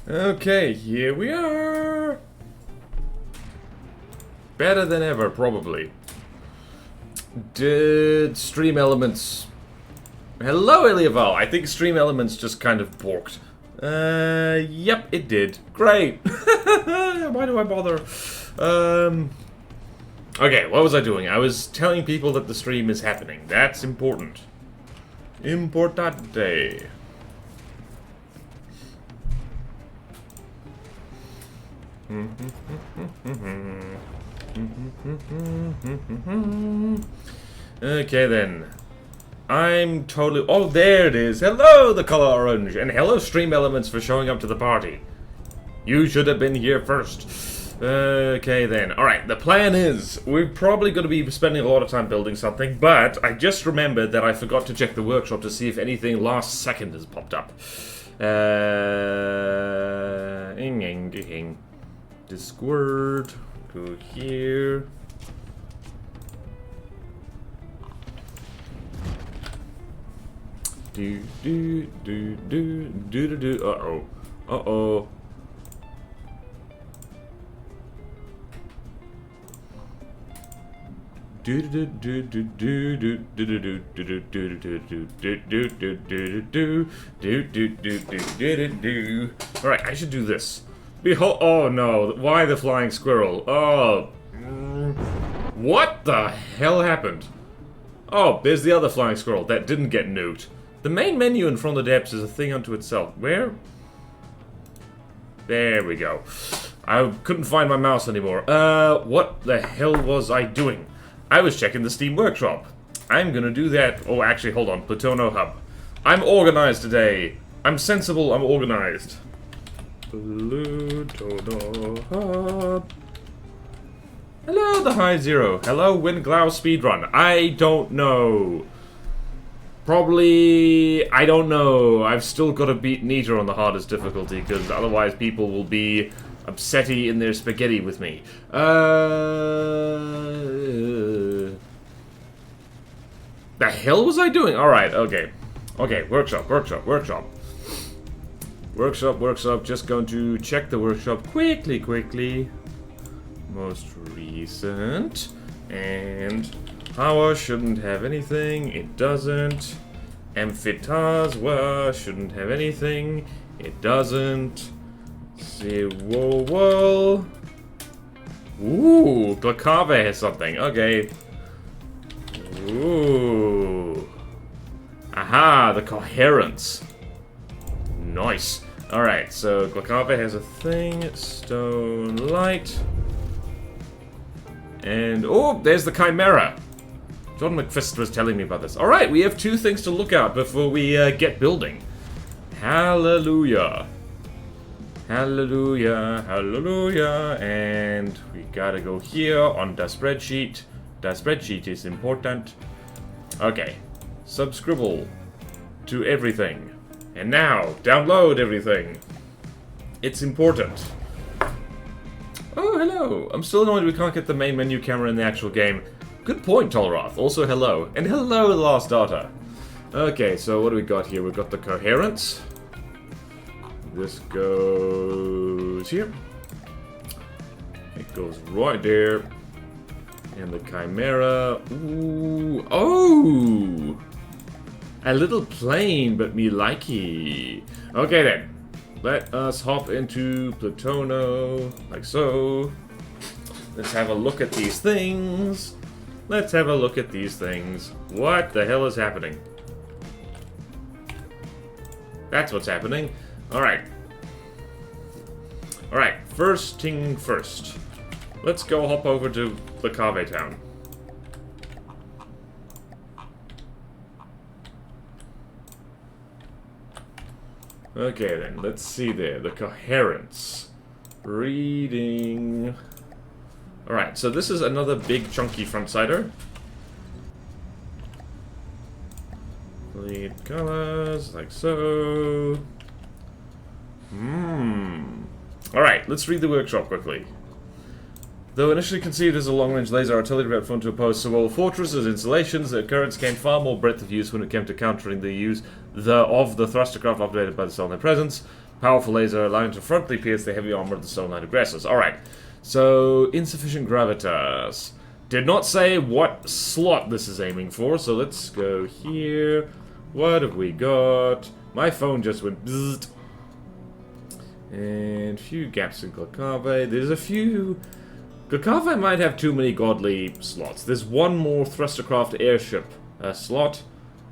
Okay, here we are. Better than ever, probably. Did Stream Elements... Hello, Eliaval. I think Stream Elements just kind of borked. Yep, it did. Great. Why do I bother? Okay, what was I doing? I was telling people that the stream is happening. That's important. Importante. Okay then. I'm totally... Oh, there it is. Hello, the color orange. And hello, Stream Elements, for showing up to the party. You should have been here first. Okay then. Alright, the plan is... We're probably going to be spending a lot of time building something, but I just remembered that I forgot to check the workshop to see if anything last second has popped up. Discord. Go here. Do do do do do do do. Uh-oh. Uh-oh. Do do do do do do do do do do do do do do do do do do. All right, I should do this. Behold! Oh no! Why the flying squirrel? Oh, what the hell happened? Oh, there's the other flying squirrel that didn't get nuked. The main menu in From the Depths is a thing unto itself. Where? There we go. I couldn't find my mouse anymore. What the hell was I doing? I was checking the Steam Workshop. I'm gonna do that. Oh, actually, hold on. Plutono Hub. I'm organized today. I'm sensible. I'm organized. Plutono Hub. Hello, the High Zero. Hello, Windglow Speedrun. I don't know. Probably... I don't know. I've still got to beat Nita on the hardest difficulty, because otherwise people will be upsetty in their spaghetti with me. The hell was I doing? Alright, okay. Okay, workshop. Workshop. Just going to check the workshop quickly. Most recent. And Power shouldn't have anything. It doesn't. Amphitazwa shouldn't have anything. It doesn't. Whoa. Ooh, Glakave has something. Okay. Ooh. Aha, the coherence. Nice. Alright, so Glakave has a thing. Stone light. And, oh, there's the Chimera. John McFist was telling me about this. Alright, we have two things to look out before we get building. Hallelujah. Hallelujah. And we gotta go here on the spreadsheet. The spreadsheet is important. Okay. Subscribble to everything. And now, download everything. It's important. Oh, hello. I'm still annoyed we can't get the main menu camera in the actual game. Good point, Tolroth. Also, hello. And hello, Last Data. Okay, so what do we got here? We've got the coherence. This goes here. It goes right there. And the Chimera. Ooh. Oh! A little plain, but me likey. Okay then. Let us hop into Plutono, like so. Let's have a look at these things. What the hell is happening? That's what's happening. Alright. Alright, first thing first. Let's go hop over to the Cave Town. Okay then, let's see there. The coherence. Reading. Alright, so this is another big chunky front-sider. Lead colors, like so. Alright, let's read the workshop quickly. Though initially conceived as a long-range laser artillery weapon to oppose Sewol fortresses and installations, the occurrence gained far more breadth of use when it came to countering the use of the thruster craft operated by the Solid Presence. Powerful laser allowing to frontally pierce the heavy armor of the Stone Knight aggressors. Alright. So, insufficient gravitas. Did not say what slot this is aiming for, so let's go here. What have we got? My phone just went bzzzt. And a few gaps in Glakave. There's a few... Glakave might have too many godly slots. There's one more thrustercraft airship slot,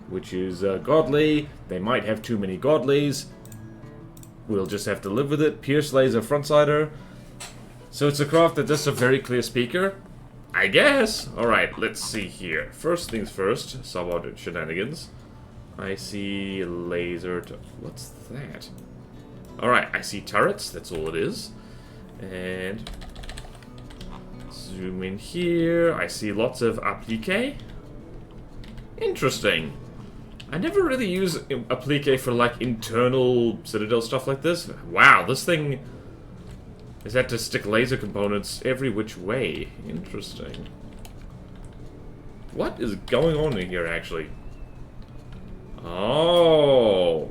which is godly. They might have too many godlies. We'll just have to live with it. Pierce laser frontsider. So it's a craft that does a very clear speaker. I guess. Alright, let's see here. First things first. Suborder shenanigans. I see laser... What's that? Alright, I see turrets. That's all it is. And... zoom in here. I see lots of applique. Interesting. I never really use applique for, like, internal Citadel stuff like this. Wow, this thing is had to stick laser components every which way. Interesting. What is going on in here, actually? Oh.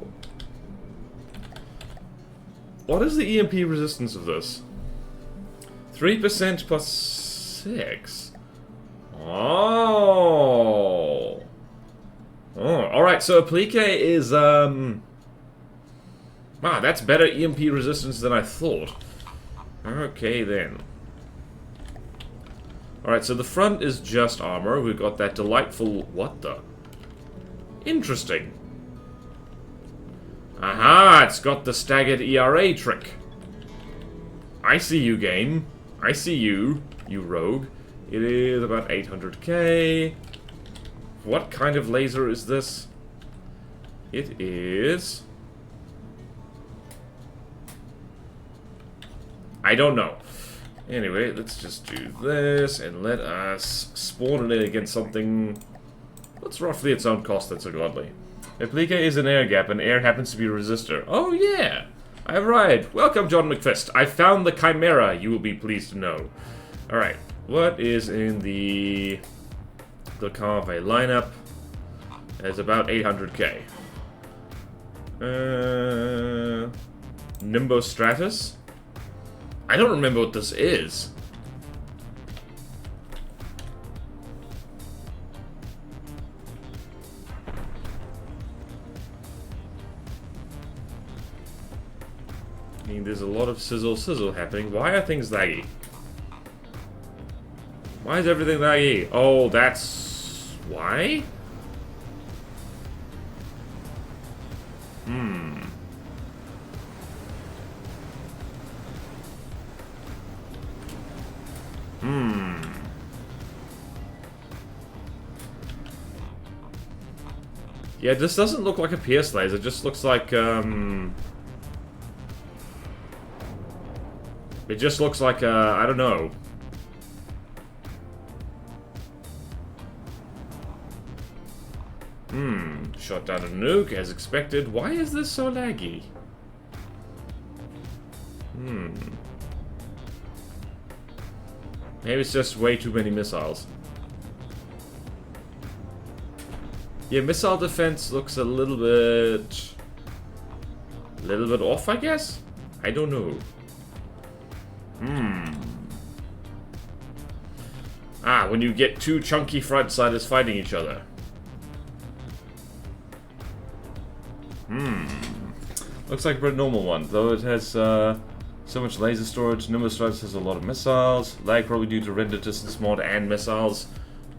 What is the EMP resistance of this? 3% plus 6. Oh. Oh, alright, so applique is, wow, that's better EMP resistance than I thought. Okay, then. Alright, so the front is just armor. We've got that delightful... What the? Interesting. Aha, it's got the staggered ERA trick. I see you, game. I see you, you rogue. It is about 800k. What kind of laser is this? It is... I don't know. Anyway, let's just do this, and let us spawn it against something... What's roughly its own cost that's so godly? Applique is an air gap, and air happens to be a resistor. Oh yeah! I arrived! Welcome, John McFist. I found the Chimera, you will be pleased to know. Alright, what is in the Cave lineup? It's about 800k. Nimbus Stratus? I don't remember what this is. I mean, there's a lot of sizzle happening. Why are things laggy? Why is everything laggy? Oh, that's... why? Yeah, this doesn't look like a pierce laser, it just looks like, it just looks like, I don't know. Shot down a nuke, as expected. Why is this so laggy? Maybe it's just way too many missiles. Yeah, missile defense looks a little bit off, I guess? I don't know. Ah, when you get two chunky frontsiders fighting each other. Looks like a normal one, though it has so much laser storage. Nimbus Stratus has a lot of missiles. Lag probably due to render distance mod and missiles.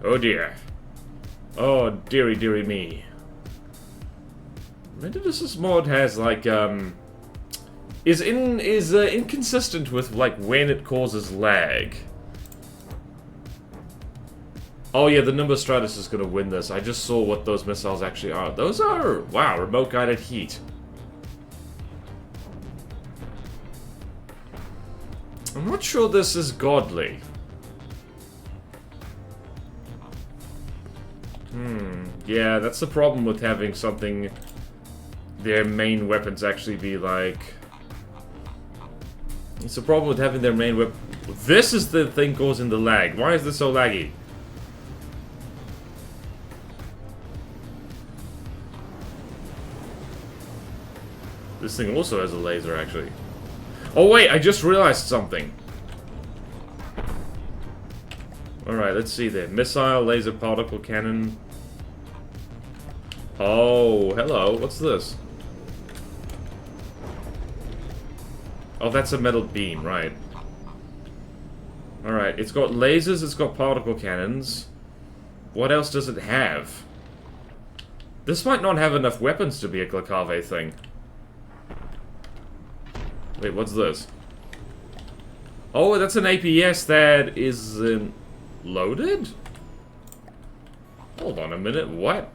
Oh dear. Oh dearie dearie me. Render distance mod has like is inconsistent with like when it causes lag. Oh yeah, the Nimbus Stratus is gonna win this. I just saw what those missiles actually are. Those are, wow, remote guided heat. I'm not sure this is godly. Yeah, that's the problem with having something... their main weapons actually be like... It's a problem with having their main weapon... This is the thing causing the lag. Why is this so laggy? This thing also has a laser, actually. Oh wait, I just realized something. Alright, let's see there. Missile, laser, particle cannon. Oh, hello. What's this? Oh, that's a metal beam, right. Alright, it's got lasers, it's got particle cannons. What else does it have? This might not have enough weapons to be a Glakave thing. Wait, what's this? Oh, that's an APS that isn't loaded? Hold on a minute, what?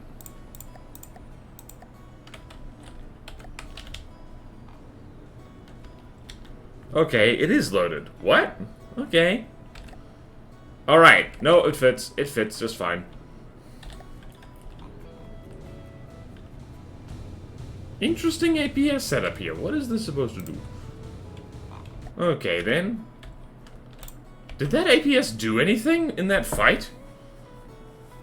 Okay, it is loaded. What? Okay. Alright, no, it fits. It fits just fine. Interesting APS setup here. What is this supposed to do? Okay, then. Did that APS do anything in that fight?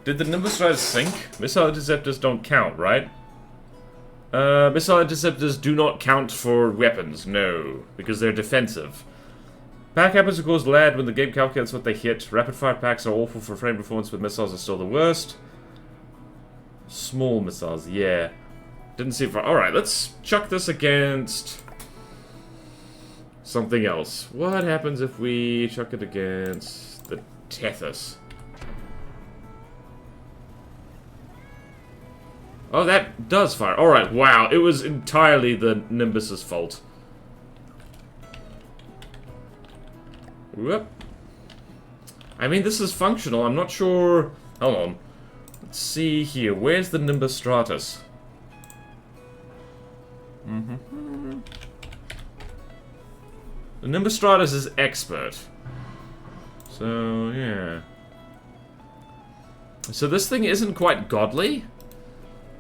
Did the Nimbus Striders sink? Missile interceptors don't count, right? Missile interceptors do not count for weapons, no. Because they're defensive. Pack happens to cause lag when the game calculates what they hit. Rapid fire packs are awful for frame performance, but missiles are still the worst. Small missiles, yeah. Didn't see if I... Alright, let's chuck this against... something else. What happens if we chuck it against the Tethys? Oh, that does fire. Alright, wow. It was entirely the Nimbus's fault. Whoop. I mean, this is functional. I'm not sure... Hold on. Let's see here. Where's the Nimbus Stratus? The Nimbus Stratus is expert. So, yeah. So this thing isn't quite godly?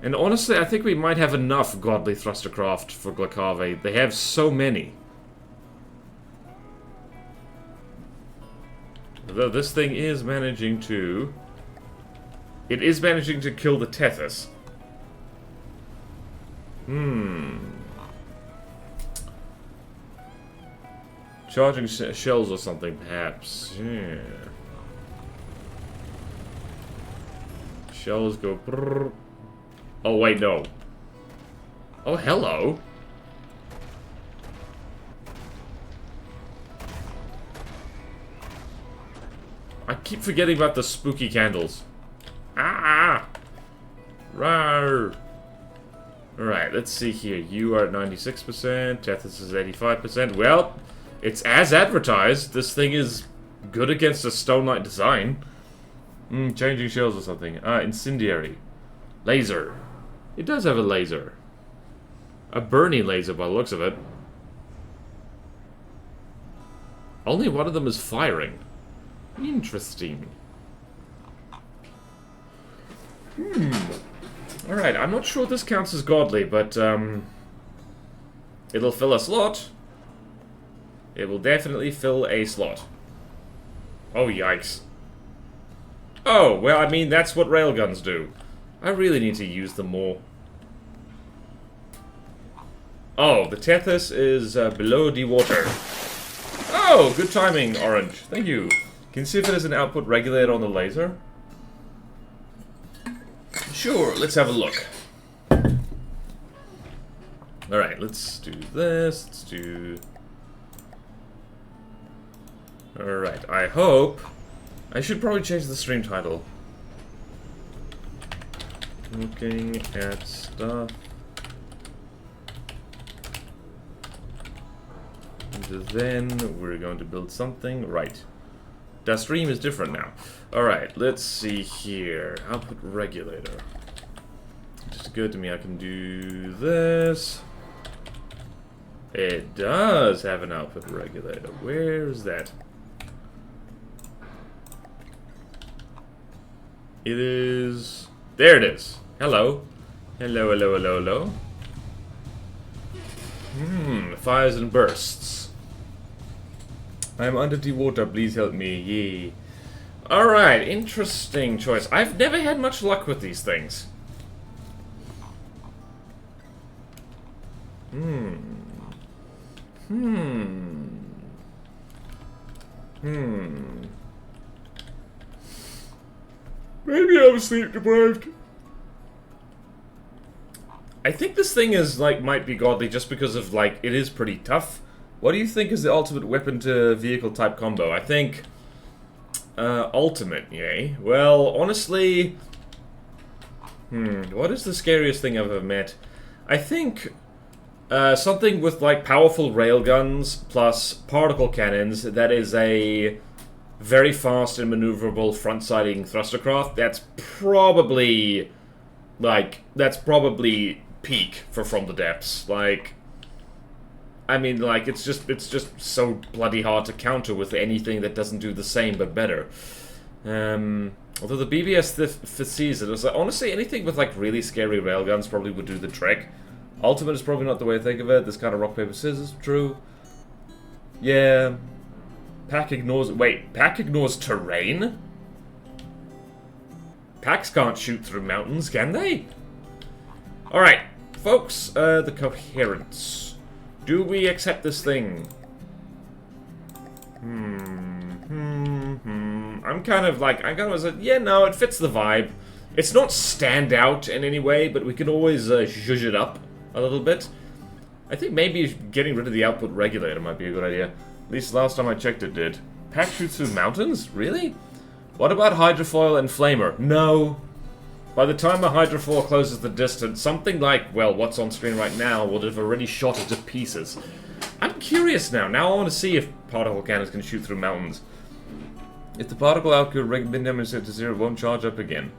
And honestly, I think we might have enough godly thrustercraft for Glakave. They have so many. Although this thing is managing to... It is managing to kill the Tethys. Charging shells or something, perhaps. Yeah. Shells go... Brrr. Oh, wait, no. Oh, hello. I keep forgetting about the spooky candles. Ah! Rawr! Alright, let's see here. You are at 96%. Tethys is 85%. Well, it's as advertised. This thing is good against a Stone Knight design. Changing shells or something. Incendiary. Laser. It does have a laser. A burning laser by the looks of it. Only one of them is firing. Interesting. Alright, I'm not sure this counts as godly, but, it'll fill a slot. It will definitely fill a slot. Oh, yikes. Oh, well, I mean, that's what railguns do. I really need to use them more. Oh, the Tethys is below the water. Oh, good timing, Orange. Thank you. Can you see if it has an output regulator on the laser? Sure, let's have a look. Alright, let's do this. Let's do... Alright, I hope... I should probably change the stream title. Looking at stuff. And then we're going to build something. Right. The stream is different now. Alright, let's see here. Output regulator. Just occurred to me I can do this. It does have an output regulator. Where is that? It is... There it is. Hello. Hello, hello, hello, hello. Fires and bursts. I'm under the water, please help me. Yee. Alright, interesting choice. I've never had much luck with these things. Maybe I was sleep deprived. I think this thing is, like, might be godly just because of, like, it is pretty tough. What do you think is the ultimate weapon to vehicle type combo? I think, ultimate, yay. Well, honestly, what is the scariest thing I've ever met? I think, something with, like, powerful railguns plus particle cannons that is a very fast and maneuverable front-siding thrustercraft. That's probably, like, peak for From the Depths. Like, I mean, like, it's just so bloody hard to counter with anything that doesn't do the same but better. Although the BBS foresees it, like, honestly, anything with, like, really scary railguns probably would do the trick. Ultimate is probably not the way to think of it. This kind of rock, paper, scissors, true. Yeah. Pack ignores... Wait, Pack ignores terrain? Packs can't shoot through mountains, can they? Alright, folks, the coherence. Do we accept this thing? I'm kind of like, yeah, no, it fits the vibe. It's not stand out in any way, but we can always zhuzh it up a little bit. I think maybe getting rid of the output regulator might be a good idea. At least last time I checked it did. Pack shoots through mountains? Really? What about hydrofoil and flamer? No. By the time a hydrofoil closes the distance, something like, well, what's on screen right now would have already shot it to pieces. I'm curious now. Now I want to see if particle cannons can shoot through mountains. If the particle output bin damage set to 0, it won't charge up again.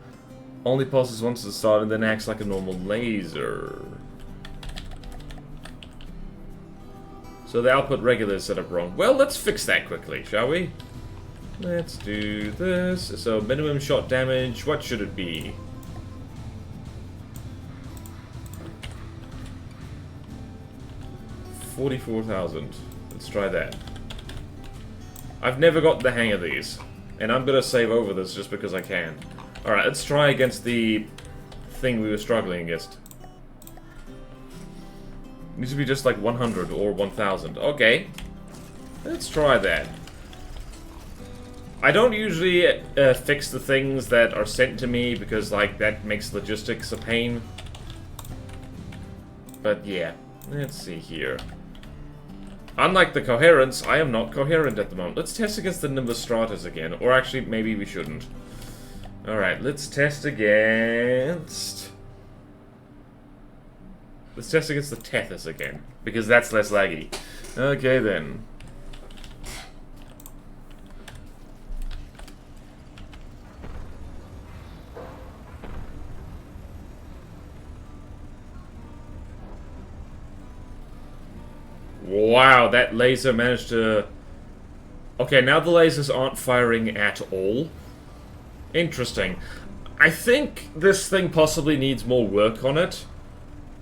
Only pulses once at the start and then acts like a normal laser. So the output regulator is set up wrong. Well, let's fix that quickly, shall we? Let's do this. So minimum shot damage, what should it be? 44,000. Let's try that. I've never got the hang of these. And I'm gonna save over this just because I can. Alright, let's try against the thing we were struggling against. It needs to be just like 100 or 1,000. Okay. Let's try that. I don't usually fix the things that are sent to me because, like, that makes logistics a pain. But yeah, let's see here. Unlike the coherence, I am not coherent at the moment. Let's test against the Nimbus Stratus again. Or actually, maybe we shouldn't. Alright, let's test against... Let's test against the Tethys again. Because that's less laggy. Okay then. Wow, that laser managed to... Okay, now the lasers aren't firing at all. Interesting. I think this thing possibly needs more work on it.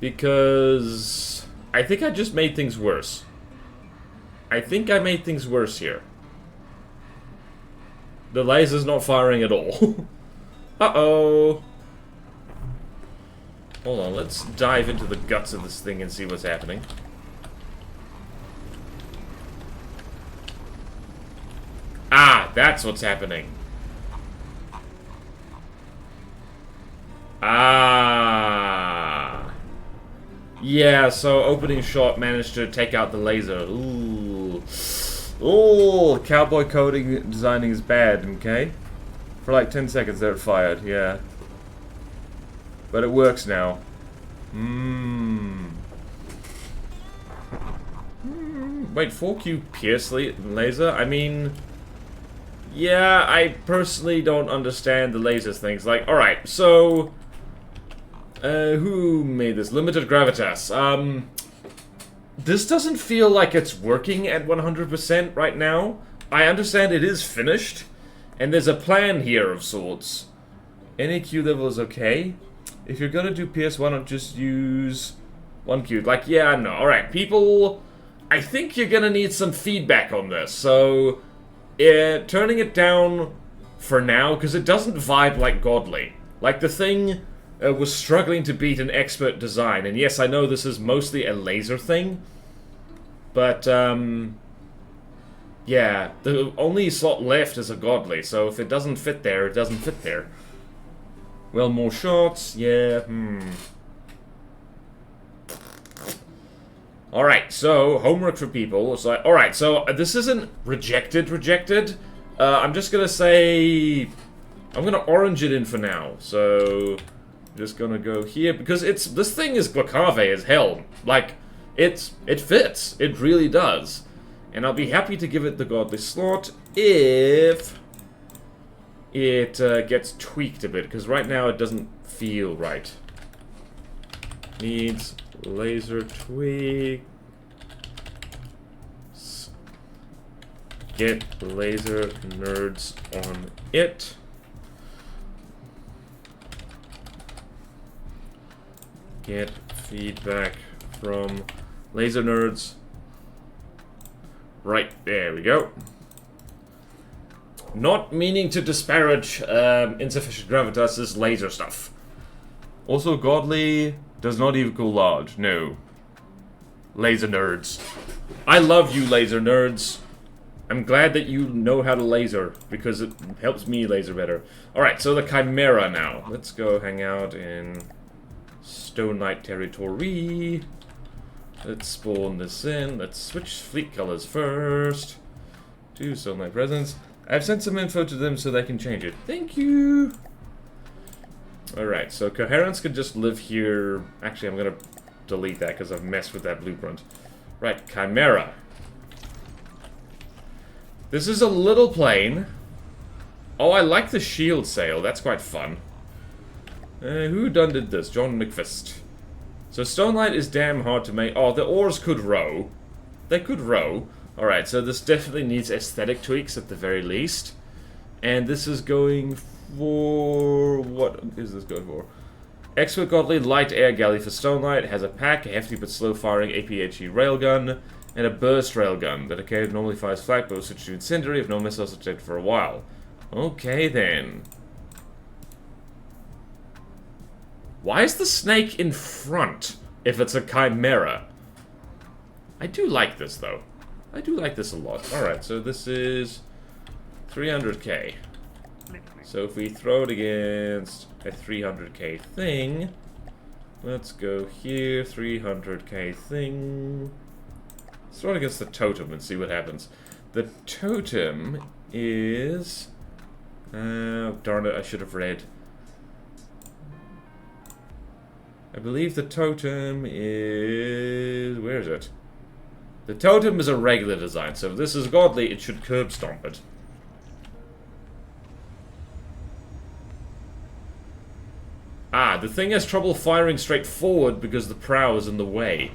Because... I think I just made things worse. I think I made things worse here. The laser's not firing at all. Uh-oh. Hold on, let's dive into the guts of this thing and see what's happening. Ah, that's what's happening. Ah. Yeah, so opening shot managed to take out the laser. Ooh. Ooh, cowboy coding designing is bad, okay? For like 10 seconds there it fired, yeah. But it works now. Wait, 4Q pierce laser? I mean... Yeah, I personally don't understand the lasers things. Like, alright, so... who made this? Limited Gravitas. This doesn't feel like it's working at 100% right now. I understand it is finished. And there's a plan here of sorts. Any Q level is okay. If you're gonna do PS, why not just use 1Q? Like, yeah, no. Alright, people... I think you're gonna need some feedback on this, so... turning it down for now, because it doesn't vibe like godly. Like, the thing was struggling to beat an expert design. And yes, I know this is mostly a laser thing, but yeah, the only slot left is a godly, so if it doesn't fit there, it doesn't fit there. Well, more shots, yeah, Alright, so, homework for people. It's like, alright, so this isn't rejected. I'm just gonna say... I'm gonna orange it in for now. So, just gonna go here, because this thing is Glacave as hell. Like, it fits. It really does. And I'll be happy to give it the godly slot if it gets tweaked a bit, because right now it doesn't feel right. Needs laser tweak. Get laser nerds on it. Get feedback from laser nerds. Right, there we go. Not meaning to disparage insufficient gravitas' laser stuff. Also, godly does not equal large. No. Laser nerds. I love you, laser nerds. I'm glad that you know how to laser, because it helps me laser better. Alright, so the Chimera now. Let's go hang out in Stone Knight territory. Let's spawn this in. Let's switch fleet colors first. To Stone Knight presence. I've sent some info to them so they can change it. Thank you! Alright, so Coherence could just live here. Actually, I'm gonna delete that because I've messed with that blueprint. Right, Chimera. This is a little plane. Oh, I like the shield sail. That's quite fun. Who done did this? John McFist. So Stone Knight is damn hard to make. Oh, the oars could row. They could row. Alright, so this definitely needs aesthetic tweaks at the very least. And this is going for... What is this going for? Expert Godly Light Air Galley for Stone Knight. It has a pack, a hefty but slow-firing APHE railgun, and a burst railgun that occasionally normally fires flak, but will switch to incendiary if no missiles are detected for a while. Okay, then. Why is the snake in front if it's a Chimera? I do like this, though. I do like this a lot. Alright, so this is 300k. So if we throw it against a 300k thing, let's go here, 300k thing. Let's throw it against the totem and see what happens. The totem is... darn it, I should have read. I believe the totem is... Where is it? The totem is a regular design, so if this is godly, it should curb stomp it. Ah, the thing has trouble firing straight forward because the prow is in the way.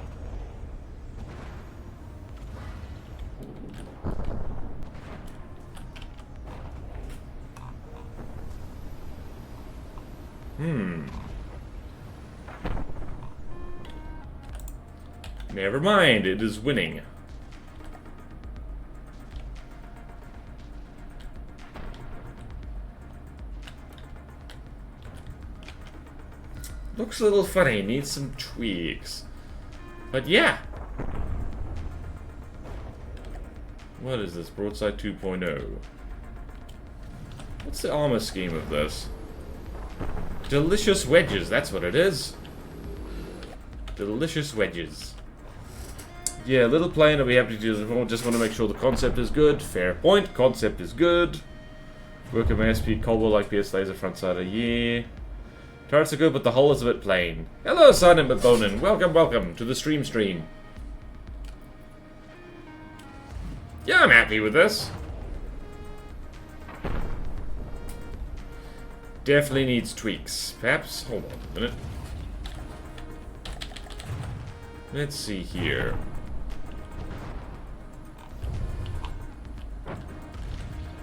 Never mind, it is winning. Looks a little funny, needs some tweaks. But yeah. What is this? Broadside 2.0. What's the armor scheme of this? Delicious wedges, that's what it is. Delicious wedges. Yeah, little plane that we have to do. Just want to make sure the concept is good. Fair point. Concept is good. Work of SP Cobble like PS laser front side of yeah. Turrets are good, but the hull is a bit plain. Hello, Silent but Bodan. Welcome to the stream. Yeah, I'm happy with this. Definitely needs tweaks. Perhaps, hold on a minute. Let's see here.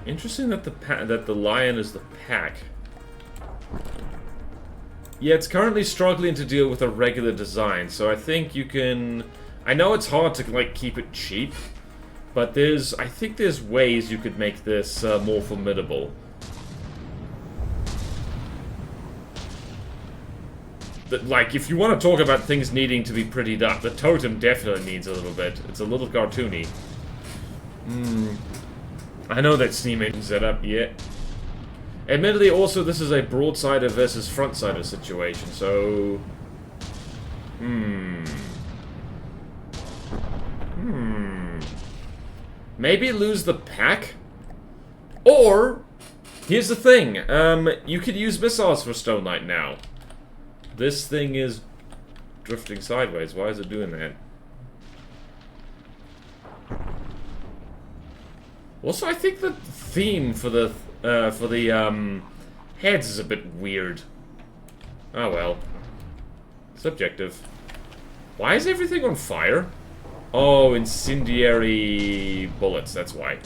Interesting that the lion is the pack. Yeah, it's currently struggling to deal with a regular design, so I think you can... I know it's hard to, like, keep it cheap, but I think there's ways you could make this more formidable. Like, if you want to talk about things needing to be prettied up, the totem definitely needs a little bit. It's a little cartoony. I know that steam engine setup, yeah. Admittedly, also, this is a broadsider versus frontsider situation, so... Maybe lose the pack? Or, here's the thing, you could use missiles for Stone Knight now. This thing is drifting sideways. Why is it doing that? Also, I think the theme for the heads is a bit weird. Oh well. Subjective. Why is everything on fire? Oh, incendiary bullets, that's why.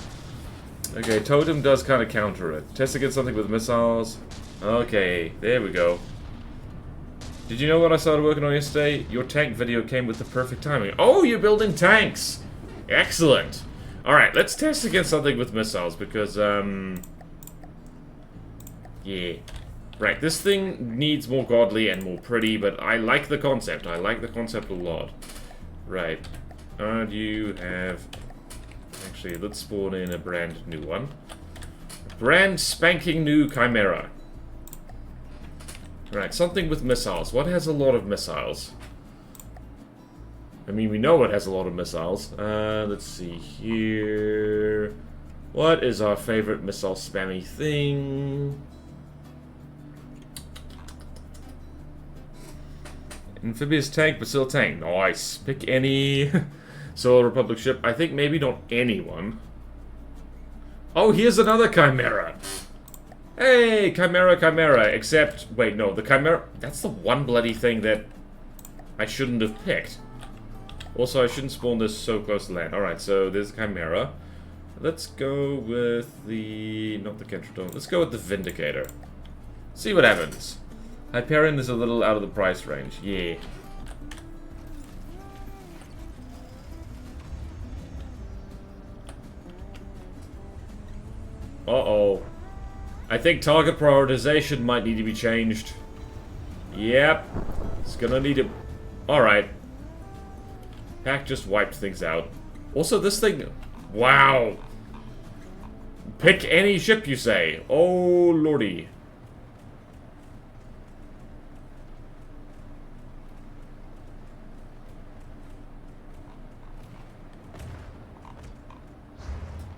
Okay, totem does kind of counter it. Test against something with missiles. Okay, there we go. Did you know what I started working on yesterday? Your tank video came with the perfect timing. Oh, you're building tanks! Excellent! Alright, let's test against something with missiles, because, yeah. Right, this thing needs more godly and more pretty, but I like the concept. I like the concept a lot. Right. Do you have... Actually, let's spawn in a brand new one. Brand spanking new Chimera. Right, something with missiles. What has a lot of missiles? I mean, we know it has a lot of missiles. Let's see here. What is our favorite missile spammy thing? Amphibious tank, but still tank. Nice. Pick any Solar Republic ship. I think maybe not anyone. Oh, here's another Chimera. Hey, Chimera, Chimera. Except, wait, no, the Chimera... That's the one bloody thing that I shouldn't have picked. Also, I shouldn't spawn this so close to land. Alright, so there's Chimera. Let's go with the... Not the Kentrodome. Let's go with the Vindicator. See what happens. Hyperion is a little out of the price range. Yeah. Uh-oh. I think target prioritization might need to be changed. Yep. It's gonna need to... Alright. Pack just wiped things out. Also, this thing... Wow. Pick any ship, you say. Oh, lordy.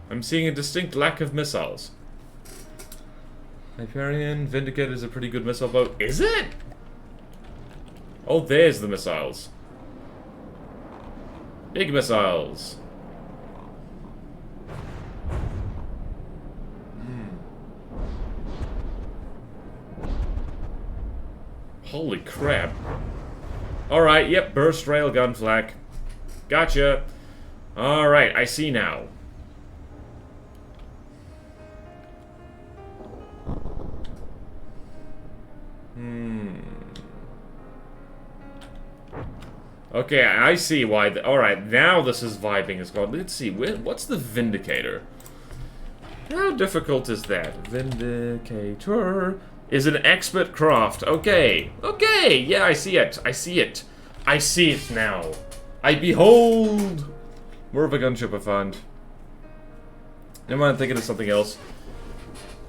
I'm seeing a distinct lack of missiles. Hyperion, Vindicator is a pretty good missile boat. Is it? Oh, there's the missiles. Big missiles. Holy crap. Alright, yep, burst railgun flak. Gotcha. Alright, I see now. Okay, I see why. Alright, now this is vibing as God. Let's see, what's the Vindicator? How difficult is that? Vindicator is an expert craft. Okay, okay, yeah, I see it. I see it. I see it now. I behold. More of a gunship I find. Never mind, thinking of something else.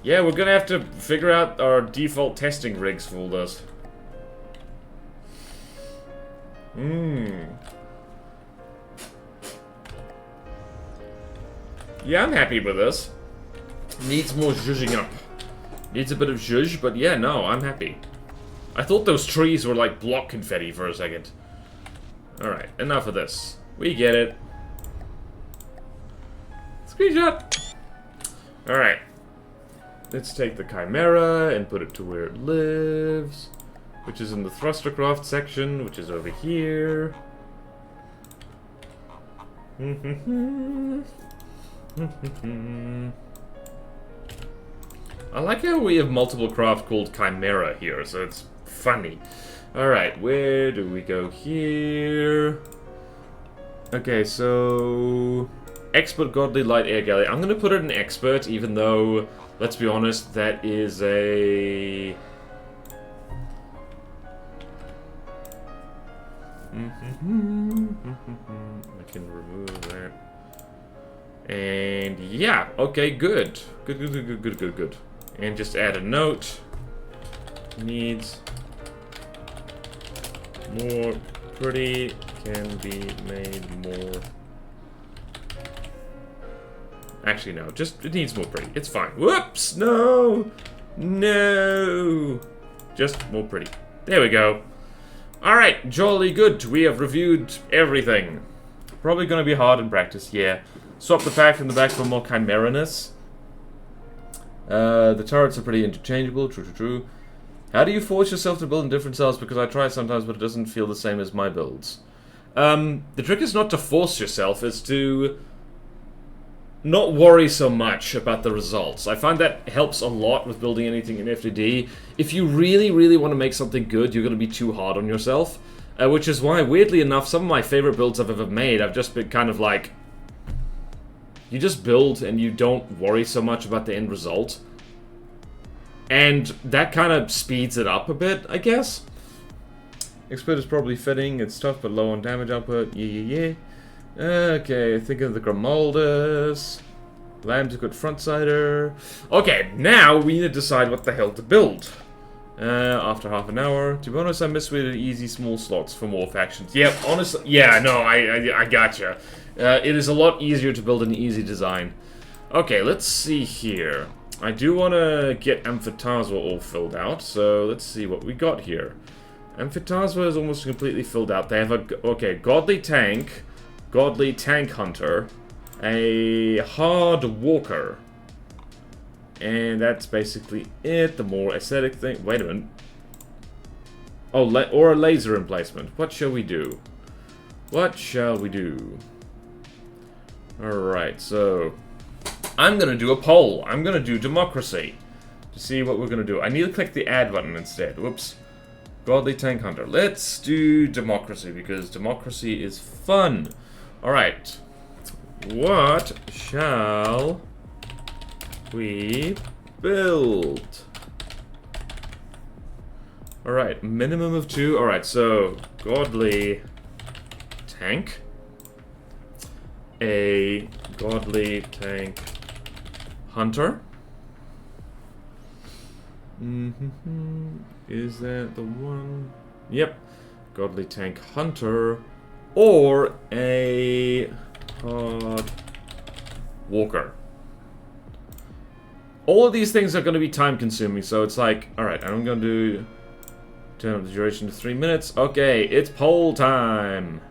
Yeah, we're gonna have to figure out our default testing rigs for all this. Yeah, I'm happy with this. Needs more zhuzhing up. Needs a bit of zhuzh, but yeah, no, I'm happy. I thought those trees were like block confetti for a second. Alright, enough of this. We get it. Screenshot! Alright. Let's take the Chimera and put it to where it lives. Which is in the Thrustercraft section, which is over here. I like how we have multiple craft called Chimera here, so it's funny. Alright, where do we go here? Okay, so... Expert Godly Light Air Galley. I'm gonna put it in Expert, even though, let's be honest, that is a... can remove that. And yeah, okay, good. Good. And just add a note. Needs more pretty, can be made more. Actually, no, just it needs more pretty. It's fine. Whoops! No! No! Just more pretty. There we go. Alright, jolly good. We have reviewed everything. Probably gonna be hard in practice, yeah. Swap the pack from the back for more chimera-ness. The turrets are pretty interchangeable, true. How do you force yourself to build in different cells? Because I try sometimes, but it doesn't feel the same as my builds. The trick is not to force yourself, it's to not worry so much about the results. I find that helps a lot with building anything in FTD. If you really want to make something good, you're going to be too hard on yourself. Which is why, weirdly enough, some of my favorite builds I've ever made, I've just been kind of like... You just build and you don't worry so much about the end result. And that kind of speeds it up a bit, I guess. Expert is probably fitting, it's tough but low on damage output, yeah. Okay, think of the Grimaldus. Lamb's a good front-sider. Okay, now we need to decide what the hell to build. After half an hour. To be honest, I miss with easy small slots for more factions. Yep, honestly, yeah, no, I gotcha. It is a lot easier to build an easy design. Okay, let's see here. I do want to get Amphitasma all filled out, so let's see what we got here. Amphitasma is almost completely filled out. They have a, okay, Godly Tank Hunter, a Hard Walker, and that's basically it. The more aesthetic thing. Wait a minute. Oh, or a laser emplacement. What shall we do? What shall we do? Alright, so I'm gonna do a poll. I'm gonna do democracy to see what we're gonna do. I need to click the add button instead. Whoops. Godly Tank Hunter. Let's do democracy because democracy is fun. Alright. What shall we build? Alright, minimum of 2. Alright, so Godly Tank. A Godly Tank Hunter. Is that the one? Yep. Godly Tank Hunter. Or a Hard Walker. All of these things are going to be time consuming, so it's like, alright, I'm going to turn up the duration to 3 minutes. Okay, it's poll time.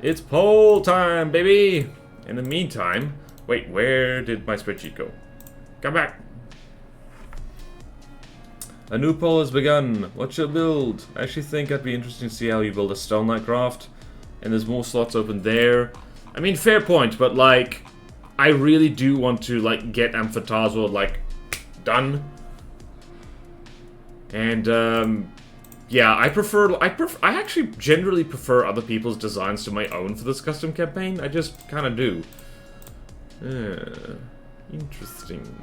It's poll time, baby! In the meantime, wait, where did my spreadsheet go? Come back! A new poll has begun. What shall I build? I actually think it'd be interesting to see how you build a Stone Knight craft. And there's more slots open there. I mean, fair point, but like, I really do want to like get Amphitasma like done. And yeah, I actually generally prefer other people's designs to my own for this custom campaign. I just kind of do. Interesting.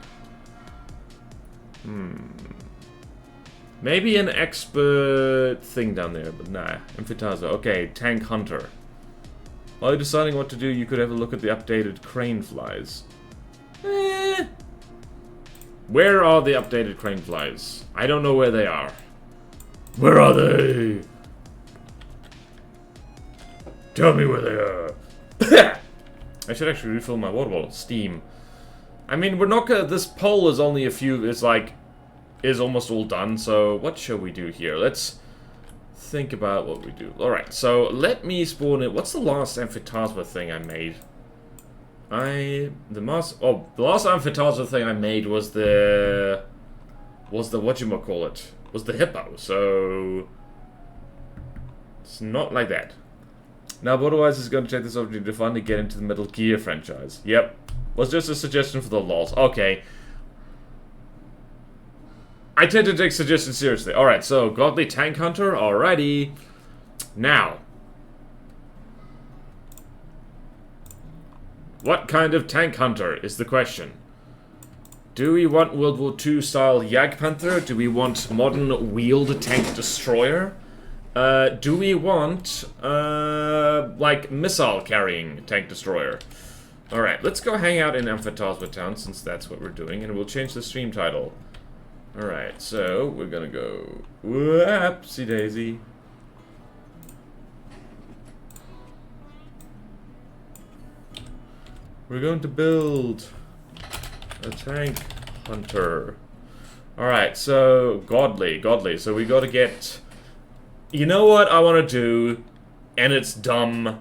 Maybe an expert thing down there, but nah. Amphitasma. Okay, Tank Hunter. While you're deciding what to do, you could have a look at the updated crane flies. Where are the updated crane flies? I don't know where they are. Where are they? Tell me where they are. I should actually refill my water bottle. Steam. I mean, we're not gonna... This poll is only a few... It's like... Is almost all done, so what shall we do here? Let's think about what we do. Alright, so let me spawn it. What's the last Amphitasma thing I made? The last Amphitasma thing I made was the whatchamacallit? Was the hippo, so it's not like that. Now, otherwise is going to take this opportunity to finally get into the Metal Gear franchise. Yep. Was just a suggestion for the lols. Okay. I tend to take suggestions seriously. Alright, so Godly Tank Hunter, alrighty. Now. What kind of tank hunter is the question? Do we want World War II style Jagdpanther? Do we want modern wheeled tank destroyer? Do we want, like, missile-carrying tank destroyer? Alright, let's go hang out in Amphitasma Town, since that's what we're doing, and we'll change the stream title. Alright, so, we're gonna go... Whoopsie-daisy. We're going to build a tank hunter. Alright, so, godly. So we gotta get... You know what I want to do, and it's dumb.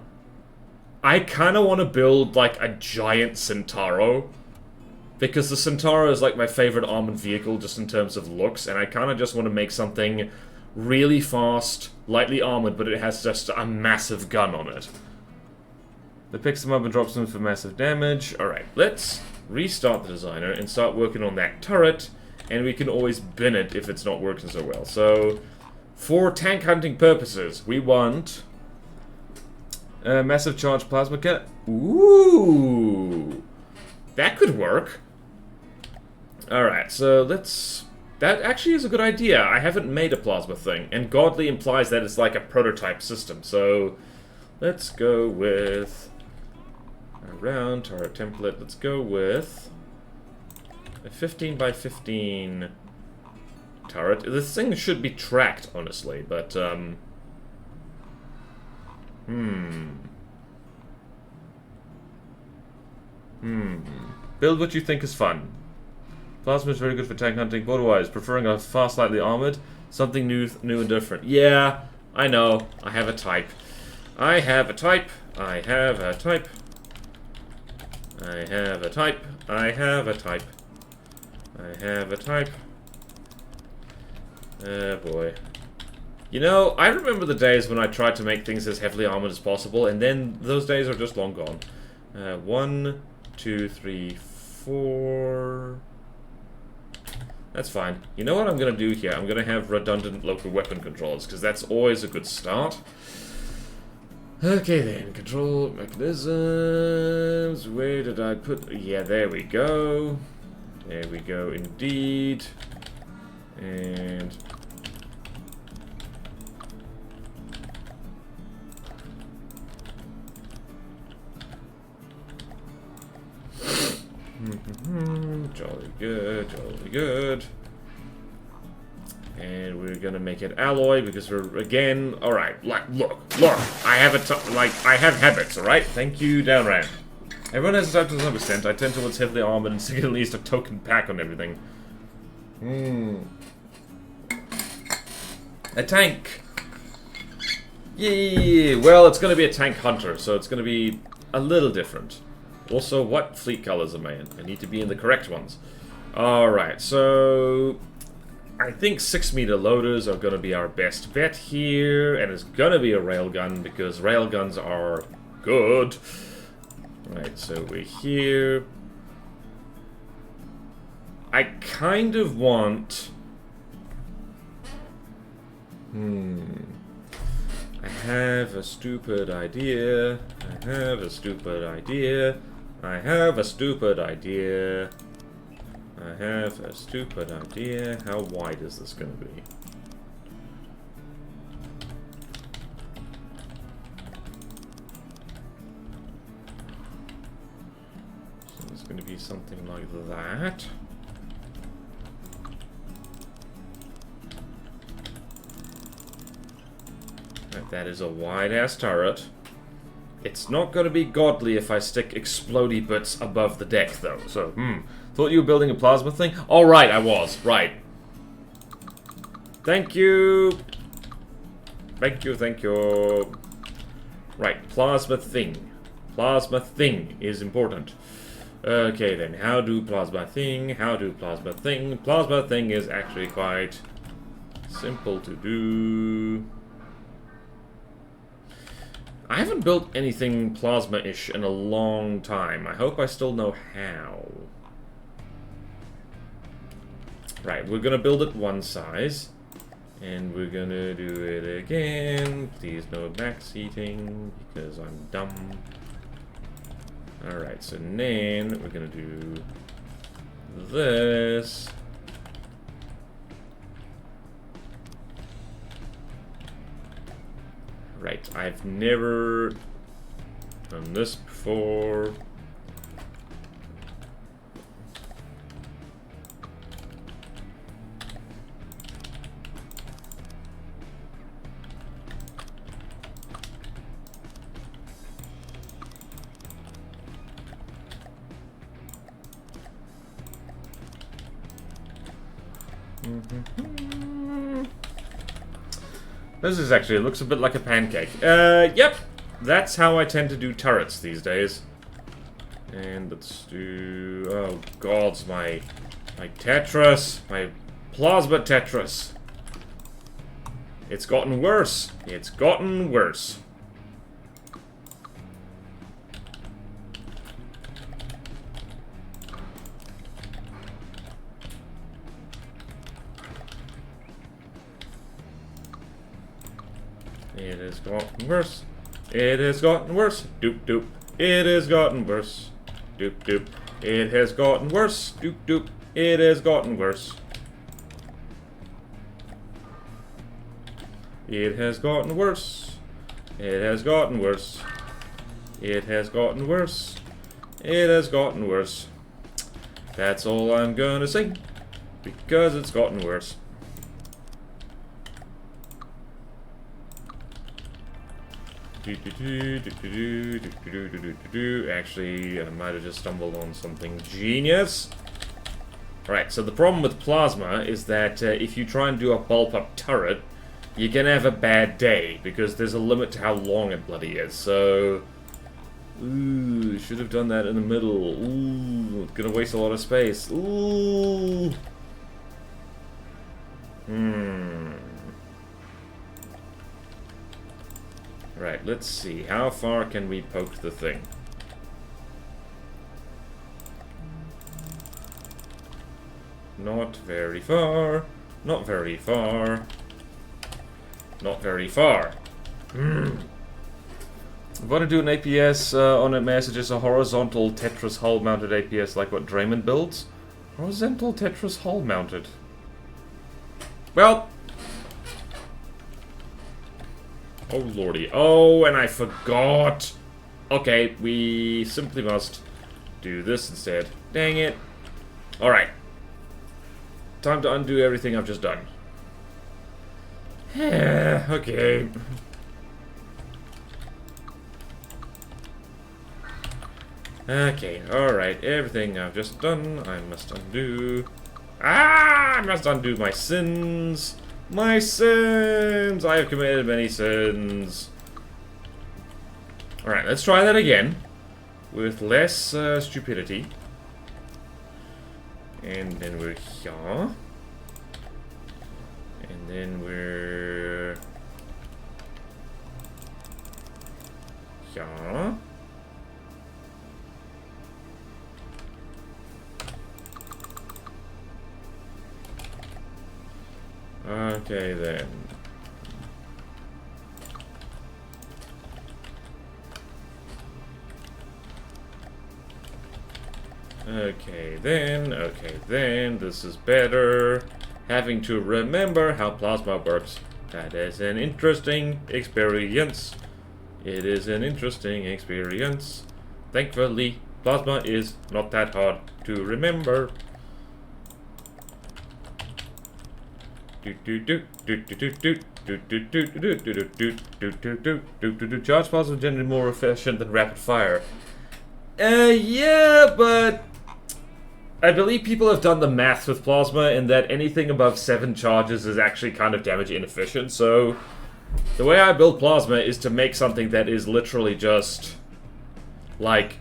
I kind of want to build, like, a giant Centauro. Because the Centauro is, like, my favorite armored vehicle, just in terms of looks, and I kind of just want to make something really fast, lightly armored, but it has just a massive gun on it. That picks them up and drops them for massive damage. Alright, let's restart the designer and start working on that turret, and we can always bin it if it's not working so well. So... For tank hunting purposes, we want a massive charge plasma cannon. Ooh, that could work. Alright, so let's... That actually is a good idea. I haven't made a plasma thing, and godly implies that it's like a prototype system. So let's go with a round turret template. Let's go with a 15 by 15 turret. This thing should be tracked, honestly, but, Build what you think is fun. Plasma is very good for tank hunting, but otherwise, preferring a fast, lightly armored, something new and different. Yeah, I know. I have a type. I have a type. I have a type. I have a type. I have a type. I have a type. Oh boy. You know, I remember the days when I tried to make things as heavily armored as possible, and then those days are just long gone. 1, 2, 3, 4... That's fine. You know what I'm gonna do here? I'm gonna have redundant local weapon controls, because that's always a good start. Okay then, control mechanisms... Where did I put... Yeah, there we go. There we go indeed. And... Jolly good, jolly good. And we're gonna make it alloy because we're again. All right, look. I have I have habits. All right, thank you, Downram. Everyone has a type to some extent. I tend towards heavily armored and stick at least a token pack on everything. A tank. Yeah. Well, it's gonna be a tank hunter, so it's gonna be a little different. Also, what fleet colors am I in? I need to be in the correct ones. Alright, so... I think 6-meter loaders are going to be our best bet here. And it's going to be a railgun, because railguns are good. Right, so we're here. I kind of want... I have a stupid idea. I have a stupid idea. I have a stupid idea. I have a stupid idea. How wide is this going to be? So it's going to be something like that. Right, that is a wide-ass turret. It's not going to be godly if I stick explodey bits above the deck, though. So, thought you were building a plasma thing? Oh, right, I was. Right. Thank you. Thank you. Right, plasma thing. Plasma thing is important. Okay, then. How do plasma thing? Plasma thing is actually quite simple to do. I haven't built anything plasma-ish in a long time. I hope I still know how. Right, we're gonna build it one size. And we're gonna do it again. Please no backseating, because I'm dumb. Alright, so then we're gonna do this. Right, I've never done this before. This is actually, it looks a bit like a pancake. Yep, that's how I tend to do turrets these days. And let's do, oh gods, my Tetris, my plasma Tetris. It's gotten worse. It's gotten worse. It has gotten worse. It has gotten worse. Doop doop. It has gotten worse. Doop doop. It has gotten worse. Doop doop. It has gotten worse. It has gotten worse. It has gotten worse. It has gotten worse. It has gotten worse. That's all I'm gonna sing, because it's gotten worse. Actually, I might have just stumbled on something genius. Right, so the problem with plasma is that if you try and do a bulb-up turret, you're gonna have a bad day, because there's a limit to how long it bloody is, so... Ooh, should have done that in the middle. Ooh, gonna waste a lot of space. Ooh! Right, let's see. How far can we poke the thing? Not very far. Not very far. Not very far. I'm going to do an APS on a message. A horizontal Tetris hull mounted APS like what Draymond builds. Horizontal Tetris hull mounted. Well... Oh lordy. Oh, and I forgot! Okay, we simply must do this instead. Dang it. Alright. Time to undo everything I've just done. Okay. Okay, alright. Everything I've just done, I must undo. Ah! I must undo my sins! My sins! I have committed many sins. Alright, let's try that again. With less stupidity. And then we're here. And then we're... here. Okay then. Okay then, this is better. Having to remember how plasma works. That is an interesting experience. It is an interesting experience. Thankfully, plasma is not that hard to remember. Charge plasma is generally more efficient than rapid fire. Yeah, but I believe people have done the math with plasma and that anything above 7 charges is actually kind of damage inefficient, so the way I build plasma is to make something that is literally just, like,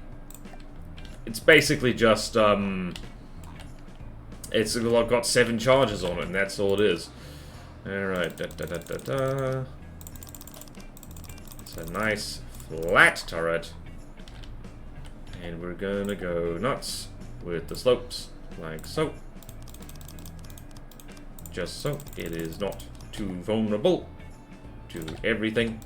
it's basically just, it's got 7 charges on it, and that's all it is. Alright, It's a nice flat turret. And we're gonna go nuts with the slopes, like so. Just so it is not too vulnerable to everything.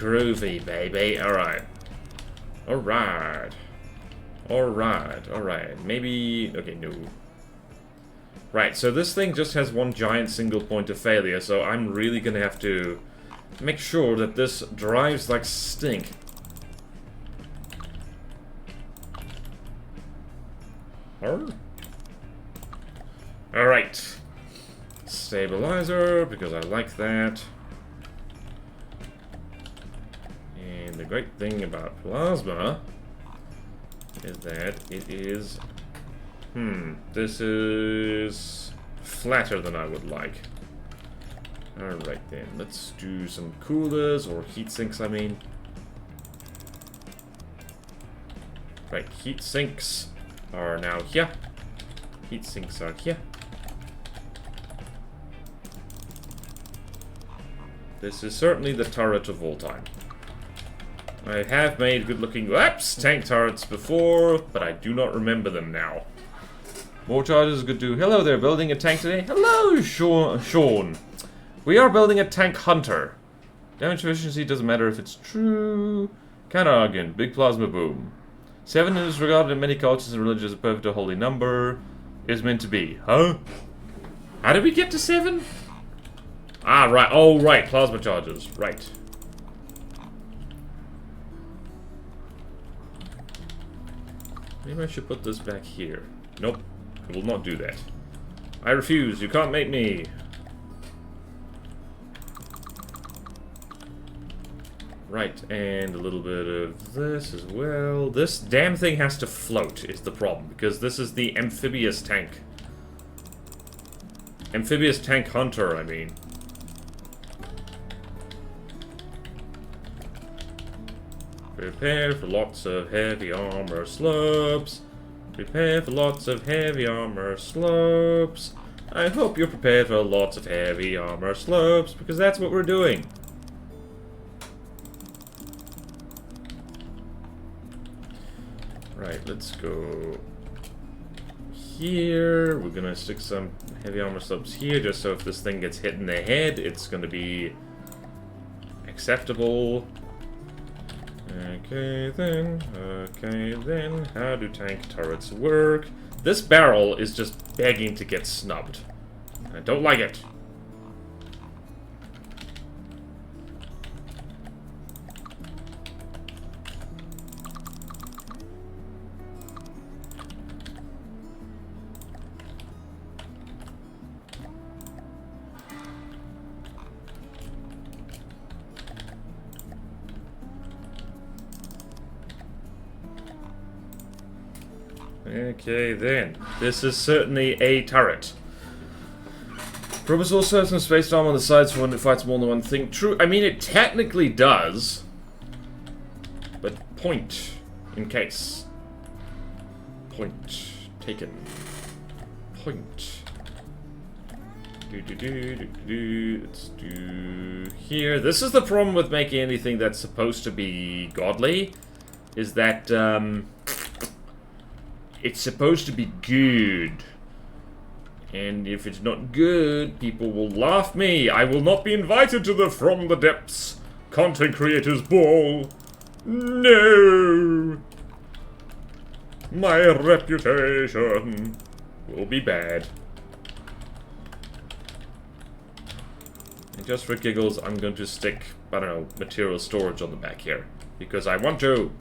Groovy, baby. Alright. Alright. Alright, alright. Maybe... Okay, no. Right, so this thing just has one giant single point of failure, so I'm really gonna have to make sure that this drives like stink. Alright. Stabilizer, because I like that. And the great thing about plasma is that it is... this is flatter than I would like. Alright then, let's do some coolers, or heat sinks, I mean. Right, heat sinks are now here. Heat sinks are here. This is certainly the turret of all time. I have made good-looking tank turrets before, but I do not remember them now. More charges could do. Hello there, building a tank today? Hello, Sean. We are building a tank hunter. Damage efficiency doesn't matter if it's true. Haugen, big plasma boom. 7 is regarded in many cultures and religions as a perfect or holy number. Is meant to be. Huh? How did we get to 7? Ah, right. Oh, right. Plasma charges. Right. Maybe I should put this back here. Nope. I will not do that. I refuse. You can't make me. Right, and a little bit of this as well. This damn thing has to float is the problem, because this is the amphibious tank. Amphibious tank hunter, I mean. Prepare for lots of heavy armor slopes. Prepare for lots of heavy armor slopes. I hope you're prepared for lots of heavy armor slopes, because that's what we're doing. Right, let's go here. We're gonna stick some heavy armor slopes here, just so if this thing gets hit in the head, it's gonna be acceptable. Okay then, how do tank turrets work? This barrel is just begging to get snubbed. I don't like it. Okay then, this is certainly a turret. Probably also has some space armor on the sides for when it fights more than one thing. True, I mean it technically does. But point, in case. Point, taken. Point. Let's do here. This is the problem with making anything that's supposed to be godly. Is that, it's supposed to be good. And if it's not good, people will laugh me. I will not be invited to the From the Depths Content Creators Ball. No! My reputation will be bad. And just for giggles, I'm going to stick, I don't know, material storage on the back here. Because I want to.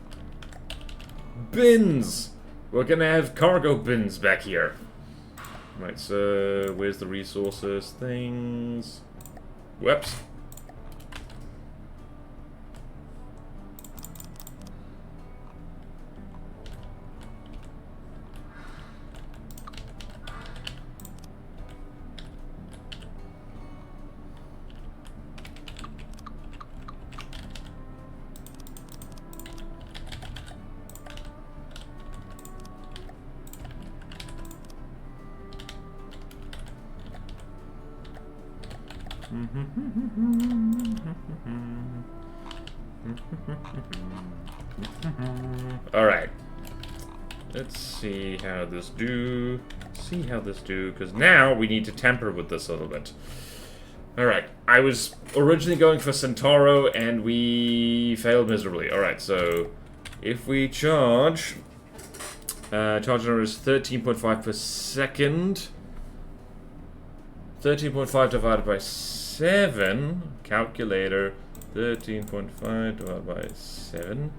Bins! We're gonna have cargo bins back here. Right, so where's the resources things? Whoops. Alright. Let's see how this do. Because now we need to tamper with this a little bit. Alright, I was originally going for Centauro and we failed miserably. Alright, so If we charge... charge number is 13.5 per second. 13.5 divided by 7. Calculator. 13.5 divided by 7.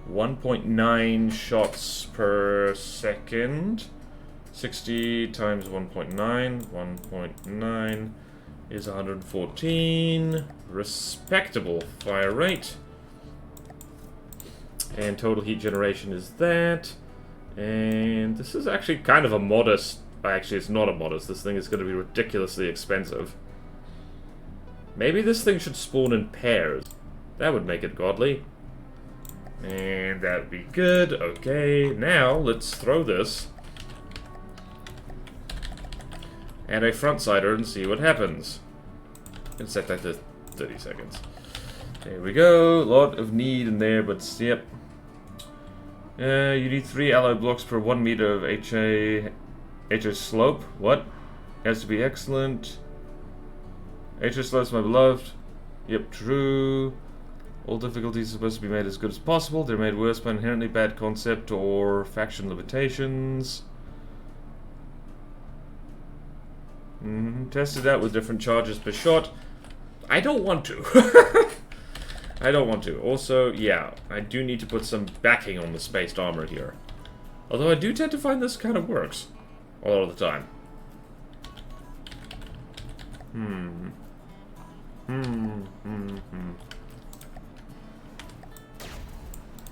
1.9 shots per second. 60 times 1.9. 1.9 is 114. Respectable fire rate. And total heat generation is that. And this is actually kind of a modest... Actually, it's not a modest. This thing is going to be ridiculously expensive. Maybe this thing should spawn in pairs. That would make it godly. And that would be good. Okay, now let's throw this at a front-sider and see what happens. And set that to 30 seconds. There we go. A lot of need in there, but yep. You need 3 alloy blocks per 1 meter of HA slope. What? Has to be excellent. HA slopes, my beloved. Yep, true. All difficulties are supposed to be made as good as possible. They're made worse by inherently bad concept or faction limitations. Test it out with different charges per shot. I don't want to. I don't want to. Also, yeah, I do need to put some backing on the spaced armor here. Although I do tend to find this kind of works a lot of the time.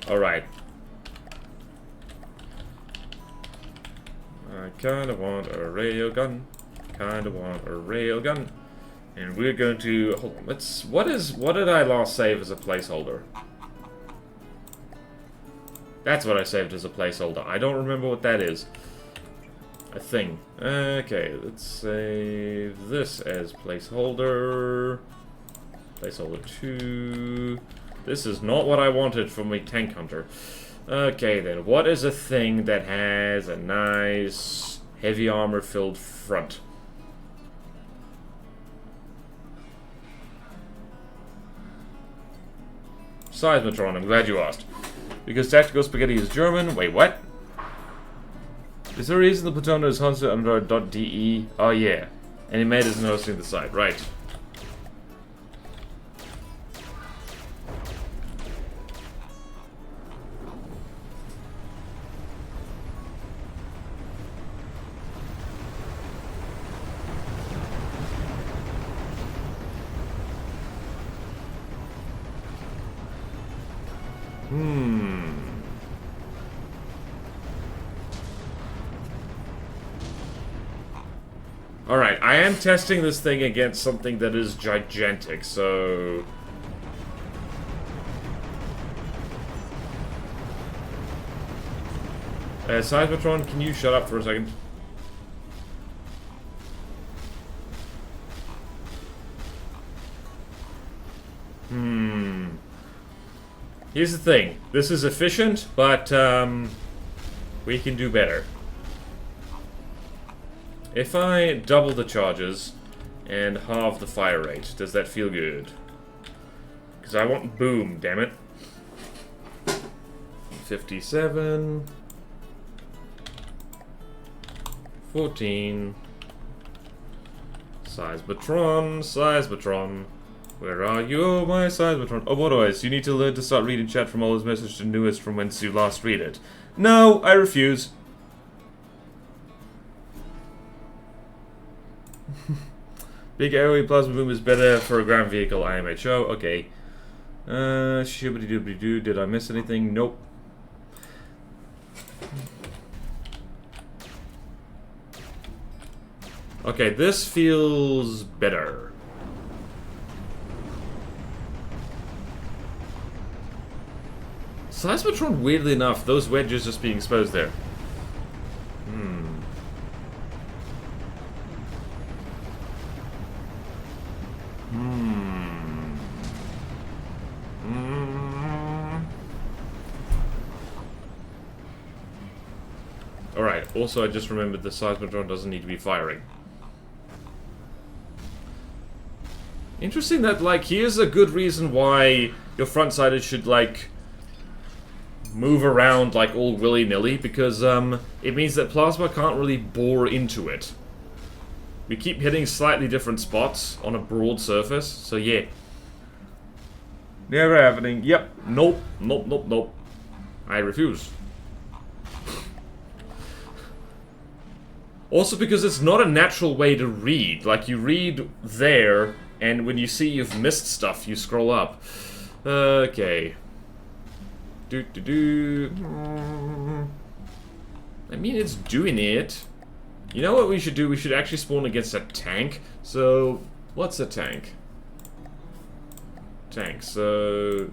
Alright. I kinda want a railgun. Kinda want a railgun. And we're going to... Hold on, let's... What did I last save as a placeholder? That's what I saved as a placeholder. I don't remember what that is. A thing. Okay, let's save this as placeholder. Placeholder 2. This is not what I wanted from a tank hunter. Okay then, what is a thing that has a nice heavy armor filled front? Seismotron, I'm glad you asked. Because Tactical Spaghetti is German. Wait, what? Is there a reason the platoon is hosted under .de? Oh yeah. And he made isn't hosting the site, right. Alright, I am testing this thing against something that is gigantic, so... Seismotron, can you shut up for a second? Here's the thing. This is efficient, but, we can do better. If I double the charges and halve the fire rate, does that feel good? Because I want boom, damn it. 57. 14. Seismotron. Where are you, my Seismotron? Oh, otherwise, you need to learn to start reading chat from all his messages to newest from whence you last read it. No, I refuse. Big AoE plasma boom is better for a ground vehicle, IMHO. Okay. Shibbity-doobity-doo. Did I miss anything? Nope. Okay, this feels better. Seismotron, weirdly enough, those wedges just being exposed there. Alright, also I just remembered the Seismotron doesn't need to be firing. Interesting that, like, here's a good reason why your front-sided should, like, move around like all willy-nilly, because it means that plasma can't really bore into it. We keep hitting slightly different spots on a broad surface, so yeah. Never happening. Yep. Nope. Nope, nope, nope. I refuse. Also because it's not a natural way to read. Like, you read there, and when you see you've missed stuff, you scroll up. Okay. I mean, it's doing it. You know what we should do? We should actually spawn against a tank. So, what's a tank? Tank, so...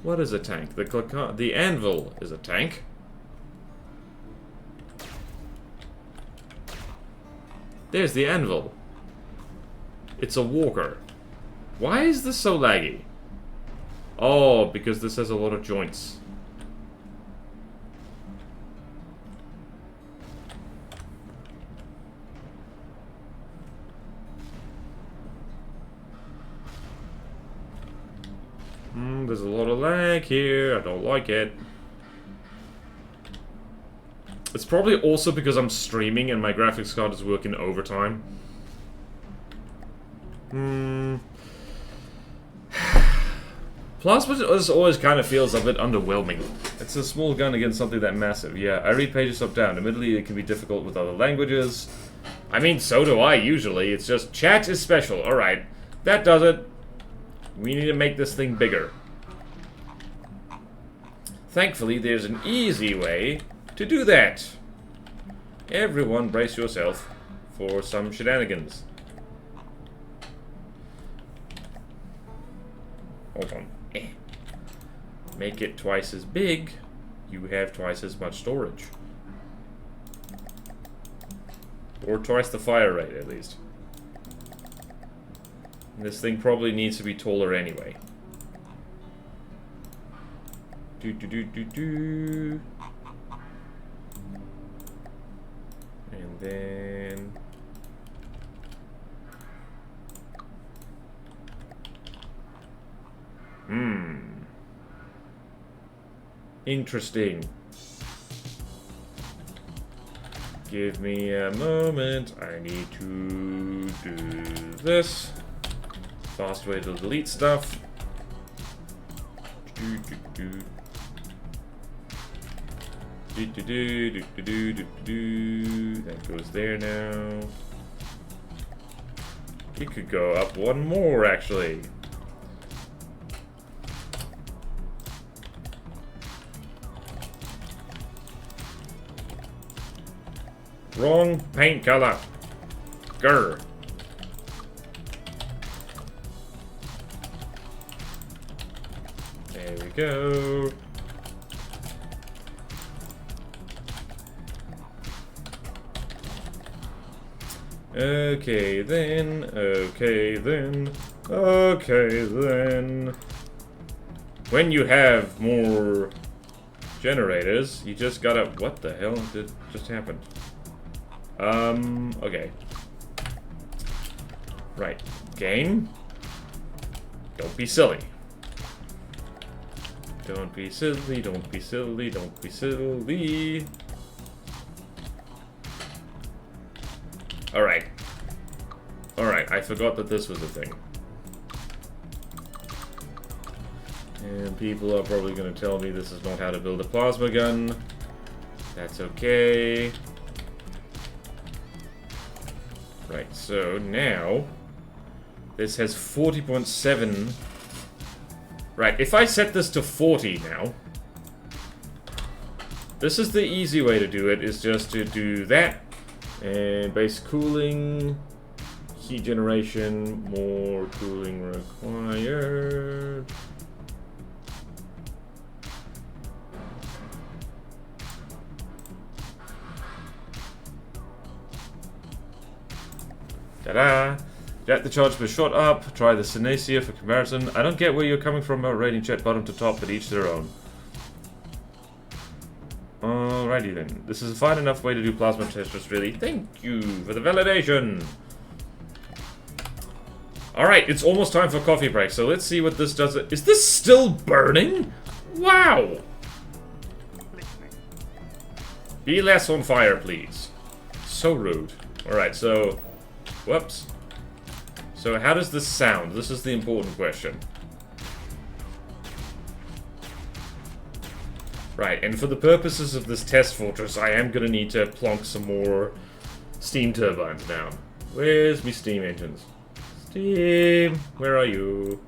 What is a tank? The anvil is a tank. There's the anvil. It's a walker. Why is this so laggy? Oh, because this has a lot of joints. There's a lot of lag here. I don't like it. It's probably also because I'm streaming and my graphics card is working overtime. Plasma always kind of feels a bit underwhelming. It's a small gun against something that massive. Yeah, I read pages up down. Admittedly, it can be difficult with other languages. I mean, so do I usually. It's just chat is special. Alright, that does it. We need to make this thing bigger. Thankfully, there's an easy way to do that. Everyone brace yourself for some shenanigans. Hold on. Make it twice as big, you have twice as much storage. Or twice the fire rate, at least. This thing probably needs to be taller anyway. And then... Interesting. Give me a moment. I need to do this. Fast way to delete stuff. That goes there now. We could go up one more, actually. Wrong paint color. Grr. There we go. Okay then, okay then, okay then. When you have more generators, you just gotta... What the hell did just happen? Okay. Right. Game. Don't be silly. Don't be silly, don't be silly, don't be silly. Alright. Alright, I forgot that this was a thing. And people are probably going to tell me this is not how to build a plasma gun. That's okay. Right, so now... This has 40.7... Right, if I set this to 40 now... This is the easy way to do it, is just to do that. And base cooling... Heat generation, more cooling required... Ta-da! Jack the charge was shot up. Try the Synacia for comparison. I don't get where you're coming from about rating chat bottom to top, but each their own. Alrighty then. This is a fine enough way to do plasma testers, really. Thank you for the validation. Alright, it's almost time for coffee break, so let's see what this does. Is this still burning? Wow! Be less on fire, please. So rude. Alright, so... Whoops. So how does this sound? This is the important question. Right, and for the purposes of this test fortress, I am gonna need to plonk some more steam turbines down. Where's me steam engines? Steam! Where are you?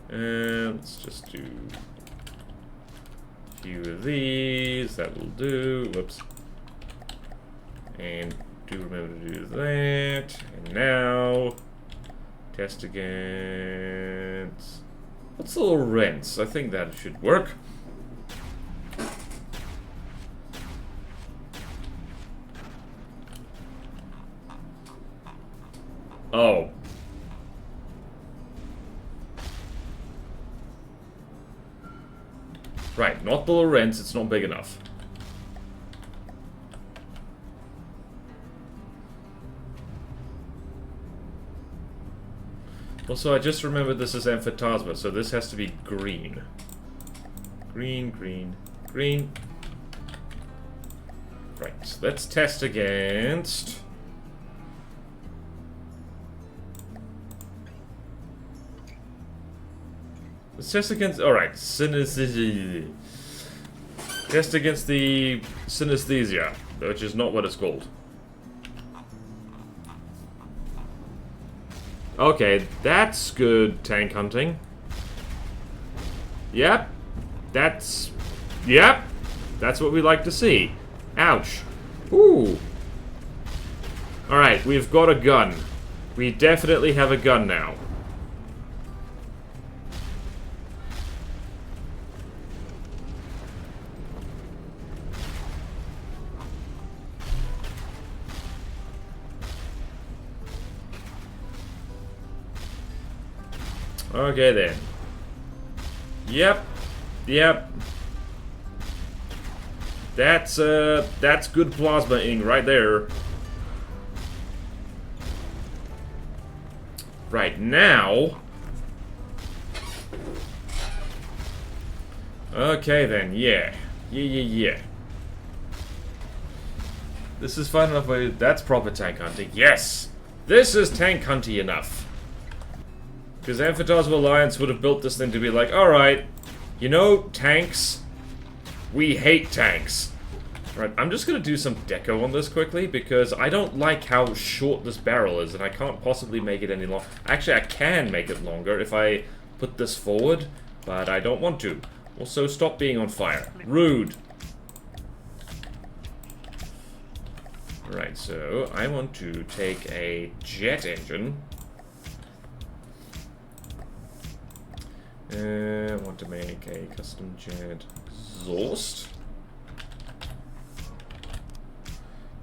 Let's just do... a few of these. That will do. Whoops. And do remember to do that. And now... test against... what's the little rents? I think that should work. Oh. Right, not the Lorenz, it's not big enough. Also, I just remembered this is Amphitasma, so this has to be green. Green, green, green. Right, let's test against... let's test against... alright, synesthesia. Test against the synesthesia, which is not what it's called. Okay, that's good tank hunting. Yep. That's... yep. That's what we like to see. Ouch. Ooh. Alright, we've got a gun. We definitely have a gun now. Okay then. Yep. Yep. That's good plasma ing right there. Right now. Okay then, yeah. Yeah. This is fun enough way. That's proper tank hunting. Yes! This is tank hunty enough. Because Amphitasma Alliance would have built this thing to be like, alright, you know, tanks, we hate tanks. Right, I'm just going to do some deco on this quickly, because I don't like how short this barrel is, and I can't possibly make it any longer. Actually, I can make it longer if I put this forward, but I don't want to. Also, stop being on fire. Rude. Right, so I want to take a jet engine. I want to make a custom jet exhaust.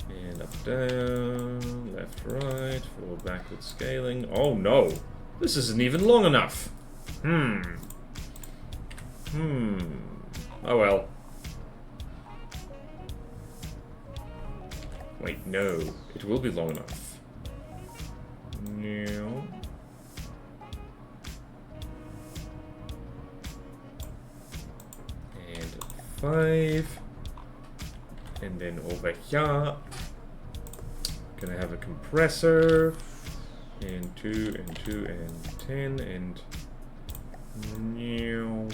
And up, down, left, right, forward, backward scaling. Oh no! This isn't even long enough! Oh well. Wait, no. It will be long enough. No. And 5. And then over here. Gonna have a compressor. And 2, and 2, and 10, and... No.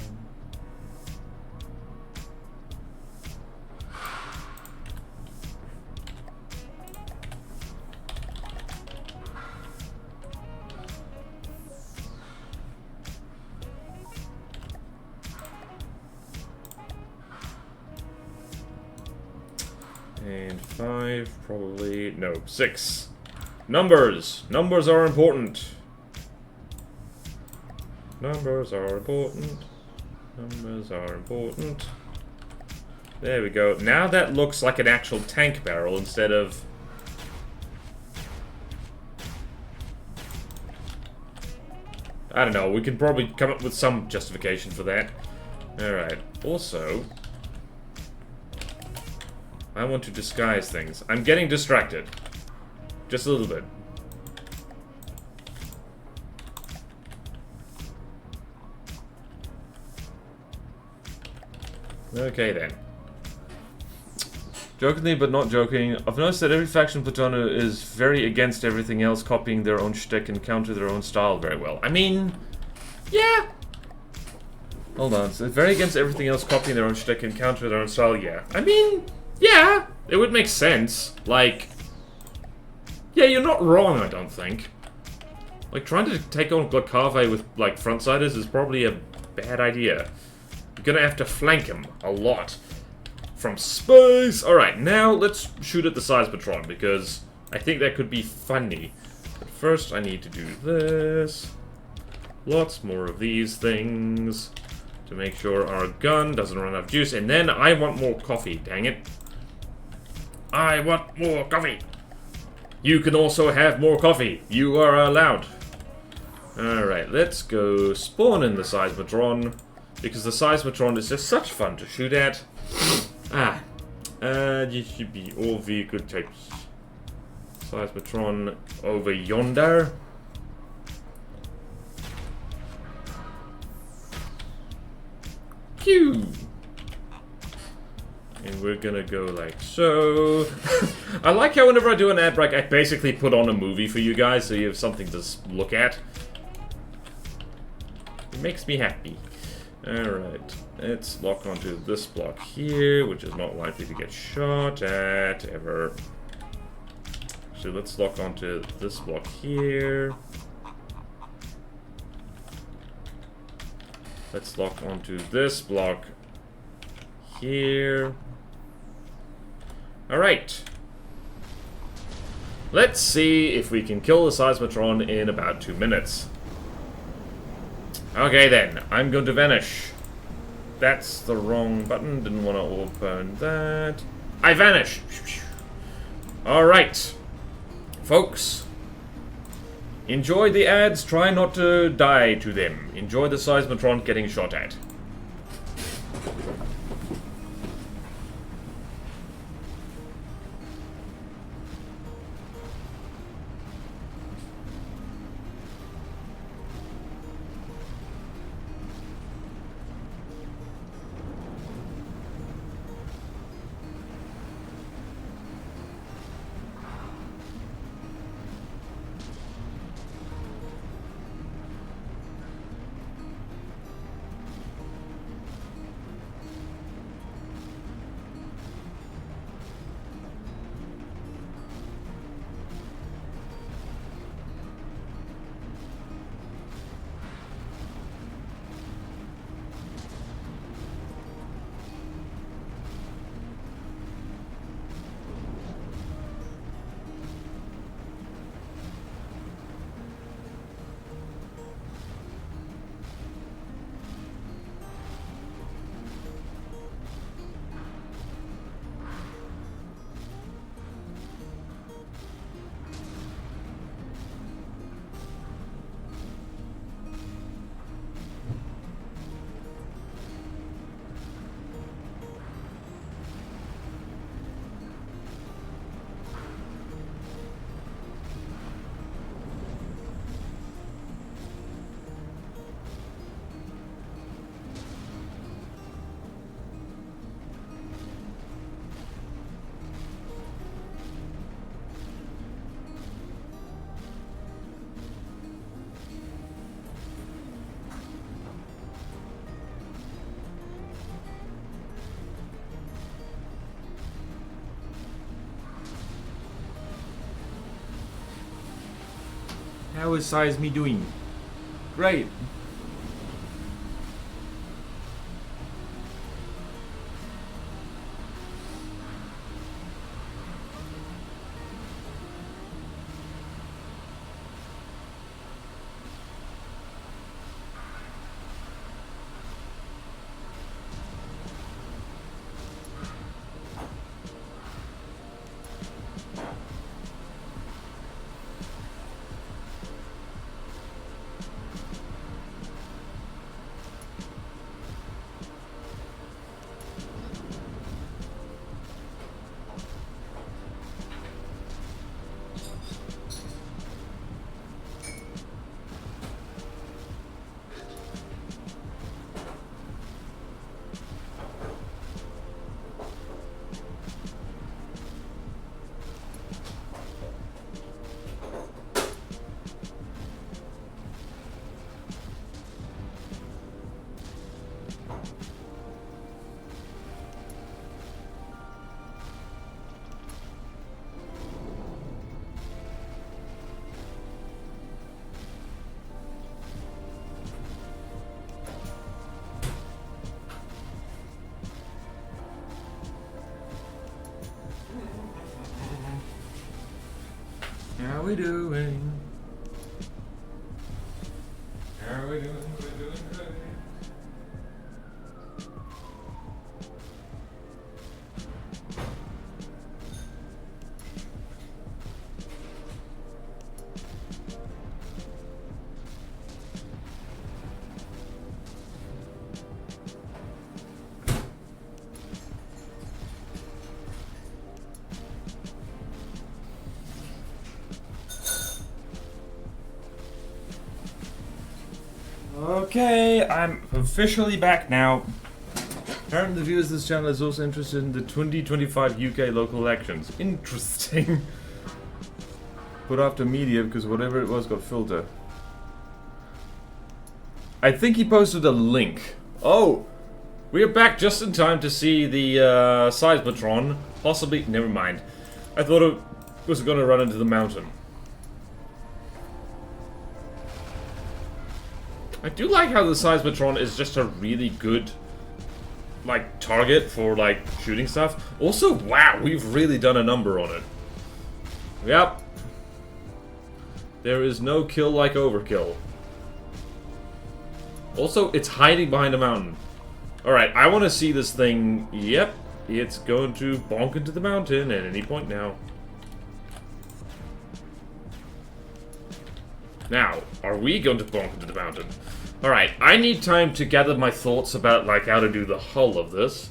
And 5, probably... no, 6. Numbers! Numbers are important. Numbers are important. Numbers are important. There we go. Now that looks like an actual tank barrel instead of... I don't know, we can probably come up with some justification for that. Alright, also... I want to disguise things. I'm getting distracted. Just a little bit. Okay then. Jokingly but not joking, I've noticed that every faction platoon is very against everything else, copying their own shtick and counter their own style very well. I mean, yeah. Hold on, so very against everything else, copying their own shtick and counter their own style, yeah. I mean, yeah, it would make sense. Like, yeah, you're not wrong, I don't think. Like, trying to take on Glacave with, like, frontsiders is probably a bad idea. You're gonna have to flank him a lot. From space! Alright, now let's shoot at the Seismotron, because I think that could be funny. But first I need to do this. Lots more of these things. To make sure our gun doesn't run out of juice. And then I want more coffee, dang it. I want more coffee! You can also have more coffee. You are allowed. Alright, let's go spawn in the Seismotron. Because the Seismotron is just such fun to shoot at. This should be all vehicle types. Seismotron over yonder. Pew! And we're gonna go like so. I like how whenever I do an ad break, I basically put on a movie for you guys so you have something to look at. It makes me happy. Alright, let's lock onto this block here, which is not likely to get shot at, ever. So let's lock onto this block here. Let's lock onto this block here. Alright. Let's see if we can kill the Seismotron in about 2 minutes. Okay then, I'm going to vanish. That's the wrong button, didn't want to open that. I vanish! Alright. Folks. Enjoy the ads, try not to die to them. Enjoy the Seismotron getting shot at. How is Size Me doing? Great. How we doing? How we doing? We're doing good. Okay, I'm officially back now. Apparently the viewers of this channel is also interested in the 2025 UK local elections. Interesting. Put after media because whatever it was got filtered. I think he posted a link. Oh! We're back just in time to see the Seismotron. Possibly, never mind. I thought it was going to run into the mountain. I do like how the Seismotron is just a really good, like, target for, like, shooting stuff. Also, wow, we've really done a number on it. Yep. There is no kill like overkill. Also, it's hiding behind a mountain. Alright, I want to see this thing. Yep, it's going to bonk into the mountain at any point now. Now, are we going to bonk into the mountain? Alright, I need time to gather my thoughts about, like, how to do the hull of this.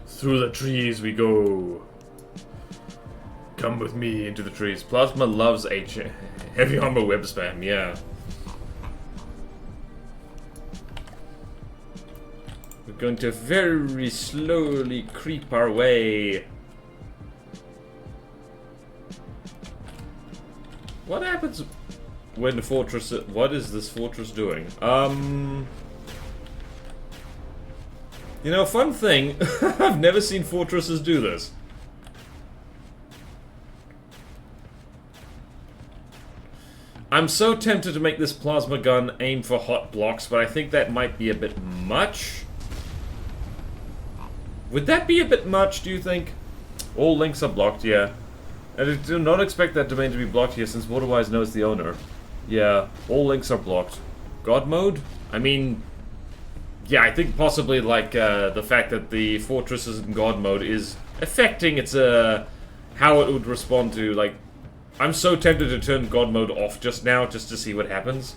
Through the trees we go. Come with me into the trees. Plasma loves heavy armor web spam, yeah. We're going to very slowly creep our way. What happens when the fortress... What is this fortress doing? You know, fun thing. I've never seen fortresses do this. I'm so tempted to make this plasma gun aim for hot blocks, but I think that might be a bit much. Would that be a bit much, do you think? All links are blocked, yeah. I do not expect that domain to be blocked here, since Waterwise knows the owner. Yeah, all links are blocked. God mode? I mean... Yeah, I think possibly, like, the fact that the fortress is in God mode is affecting its, how it would respond to, like... I'm so tempted to turn God mode off just now, just to see what happens.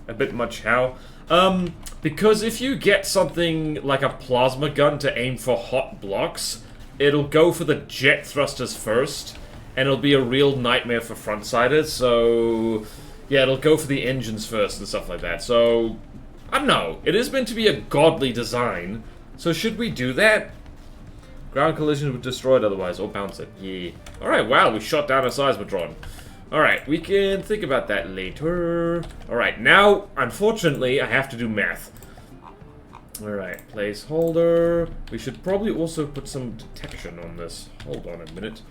A bit much how. Because if you get something like a plasma gun to aim for hot blocks, it'll go for the jet thrusters first. And it'll be a real nightmare for front-siders, so... Yeah, it'll go for the engines first and stuff like that, so... I don't know, it is meant to be a godly design, so should we do that? Ground collision would destroy it otherwise, or bounce it, yeah. Alright, wow, we shot down a Seismotron. Alright, we can think about that later. Alright, now, unfortunately, I have to do math. Alright, placeholder. We should probably also put some detection on this. Hold on a minute.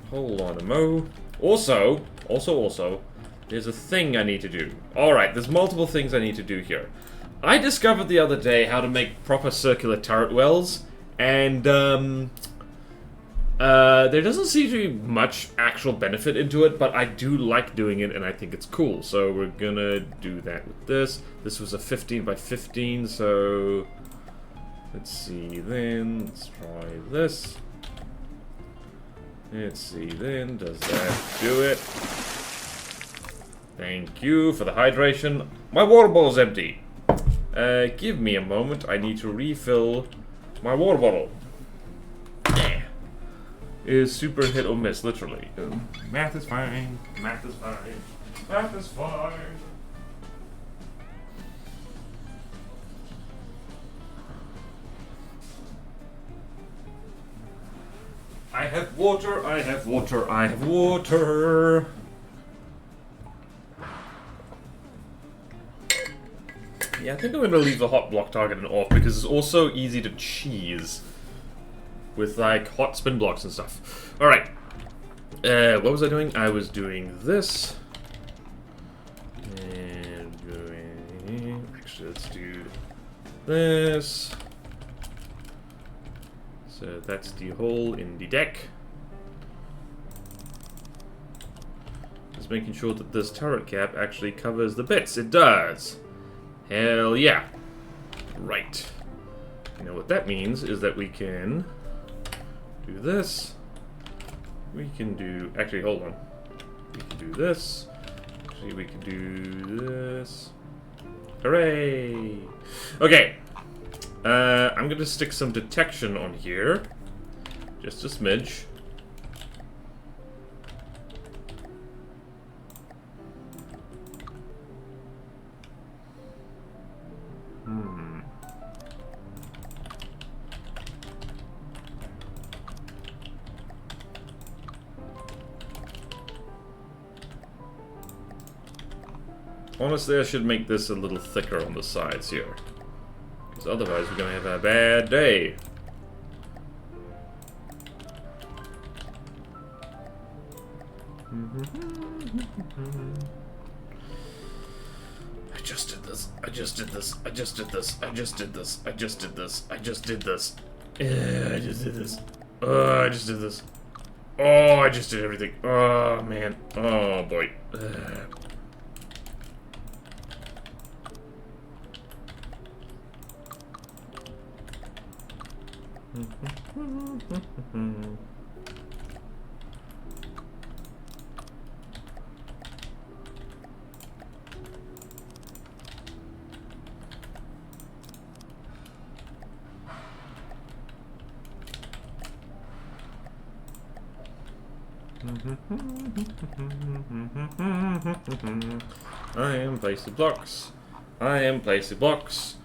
Hold on a mo. Also, there's a thing I need to do. Alright, there's multiple things I need to do here. I discovered the other day how to make proper circular turret wells, and, there doesn't seem to be much actual benefit into it, but I do like doing it, and I think it's cool. So we're gonna do that with this. This was a 15 by 15, so... Let's see then. Let's try this. Let's see then, does that do it? Thank you for the hydration. My water bottle's empty. Give me a moment, I need to refill my water bottle. Yeah. Is super hit or miss, literally. Math is fine, math is fine, math is fine. I have water, I have water, I have water. Yeah, I think I'm going to leave the hot block targeting off because it's also easy to cheese with, like, hot spin blocks and stuff. Alright. What was I doing? I was doing this. And doing... Actually, let's do this. So that's the hole in the deck. Just making sure that this turret cap actually covers the bits. It does! Hell yeah! Right. You know what that means is that we can do this. We can do... Actually, hold on. We can do this. Actually, we can do this. Hooray! Okay. I'm gonna stick some detection on here. Just a smidge. Honestly, I should make this a little thicker on the sides here. Because otherwise we're gonna have a bad day. I just did this. I just did this. I just did this. I just did this. I just did this. I just did this. I just did this. I just did this. Oh, I just did everything. Oh, man. Oh, boy. I am placing blocks. I am placing blocks.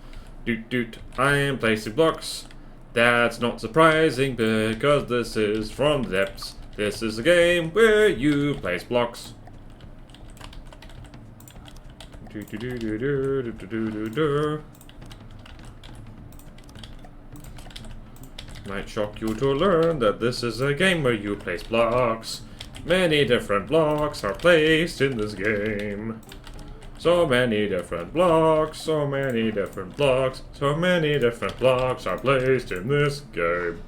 Doot doot. I am placing blocks. That's not surprising because this is from the depths. This is a game where you place blocks. Do do do do do do do do do. Might shock you to learn that this is a game where you place blocks. Many different blocks are placed in this game. So many different blocks, so many different blocks, so many different blocks are placed in this game.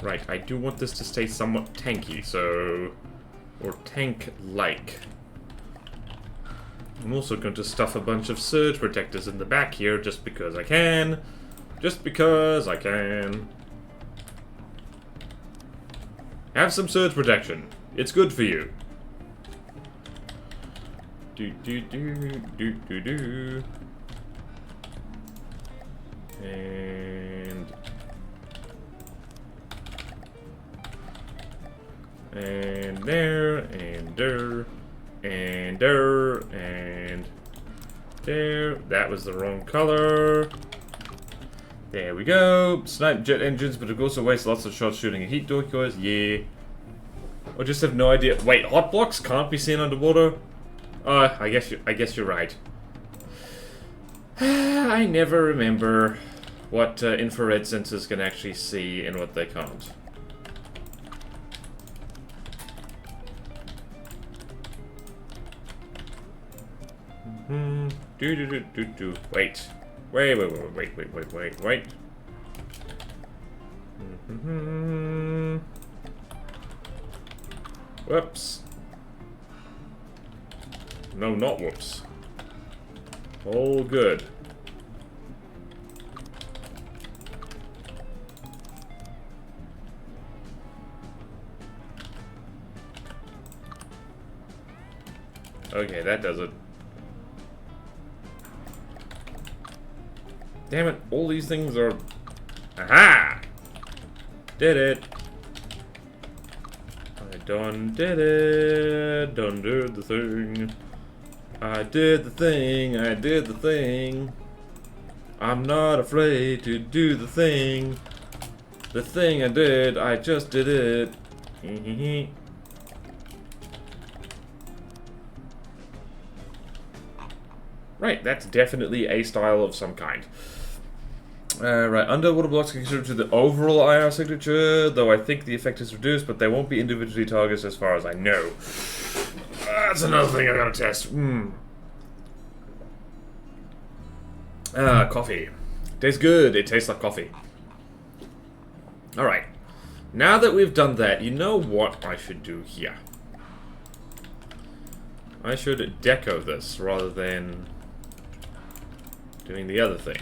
Right, I do want this to stay somewhat tanky, so... or tank-like. I'm also going to stuff a bunch of surge protectors in the back here just because I can. Just because I can. Have some surge protection. It's good for you. Do do do do do do. And there and there and there and there. That was the wrong color. There we go. Snipe jet engines, but it also wastes lots of shots shooting at heat decoys. Yeah. I just have no idea. Wait, hot blocks can't be seen underwater? I guess you're right. I never remember what infrared sensors can actually see and what they can't. Wait. Wait. Whoops. No, not whoops. All good. Okay, that does it. Damn it, all these things are... Aha! Did it. I done did it. Done did the thing. I did the thing. I did the thing. I'm not afraid to do the thing. The thing I did, I just did it. Right, that's definitely a style of some kind. Right, underwater blocks can contribute to the overall IR signature, though I think the effect is reduced, but they won't be individually targets as far as I know. That's another thing I gotta test. Coffee. Tastes good. It tastes like coffee. Alright. Now that we've done that, you know what I should do here? I should deco this rather than doing the other thing.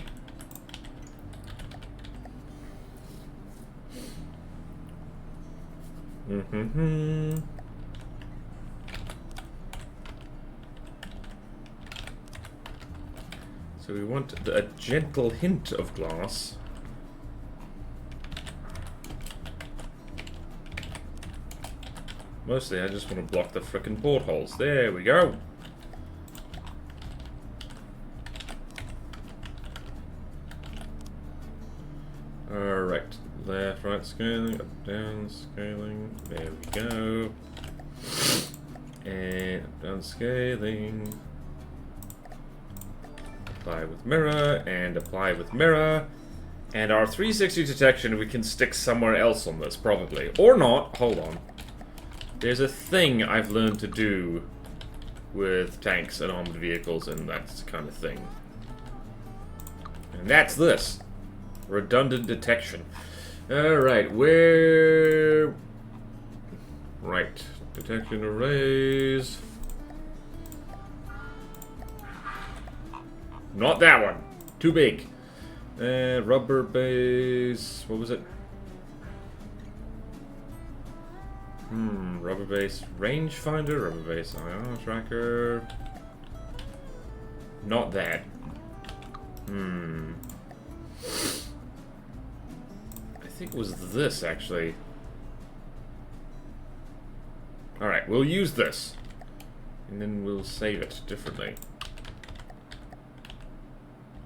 So we want a gentle hint of glass. Mostly I just want to block the frickin' portholes. There we go. Alright. Left, right scaling, up, down scaling. There we go. And up, down scaling. Apply with mirror, and apply with mirror. And our 360 detection we can stick somewhere else on this, probably. Or not. Hold on. There's a thing I've learned to do with tanks and armored vehicles and that kind of thing. And that's this. Redundant detection. Alright, where... Right. Detection arrays. Not that one. Too big. Rubber base... What was it? Rubber base rangefinder, rubber base IR tracker. Not that. I think it was this, actually. Alright, we'll use this. And then we'll save it differently.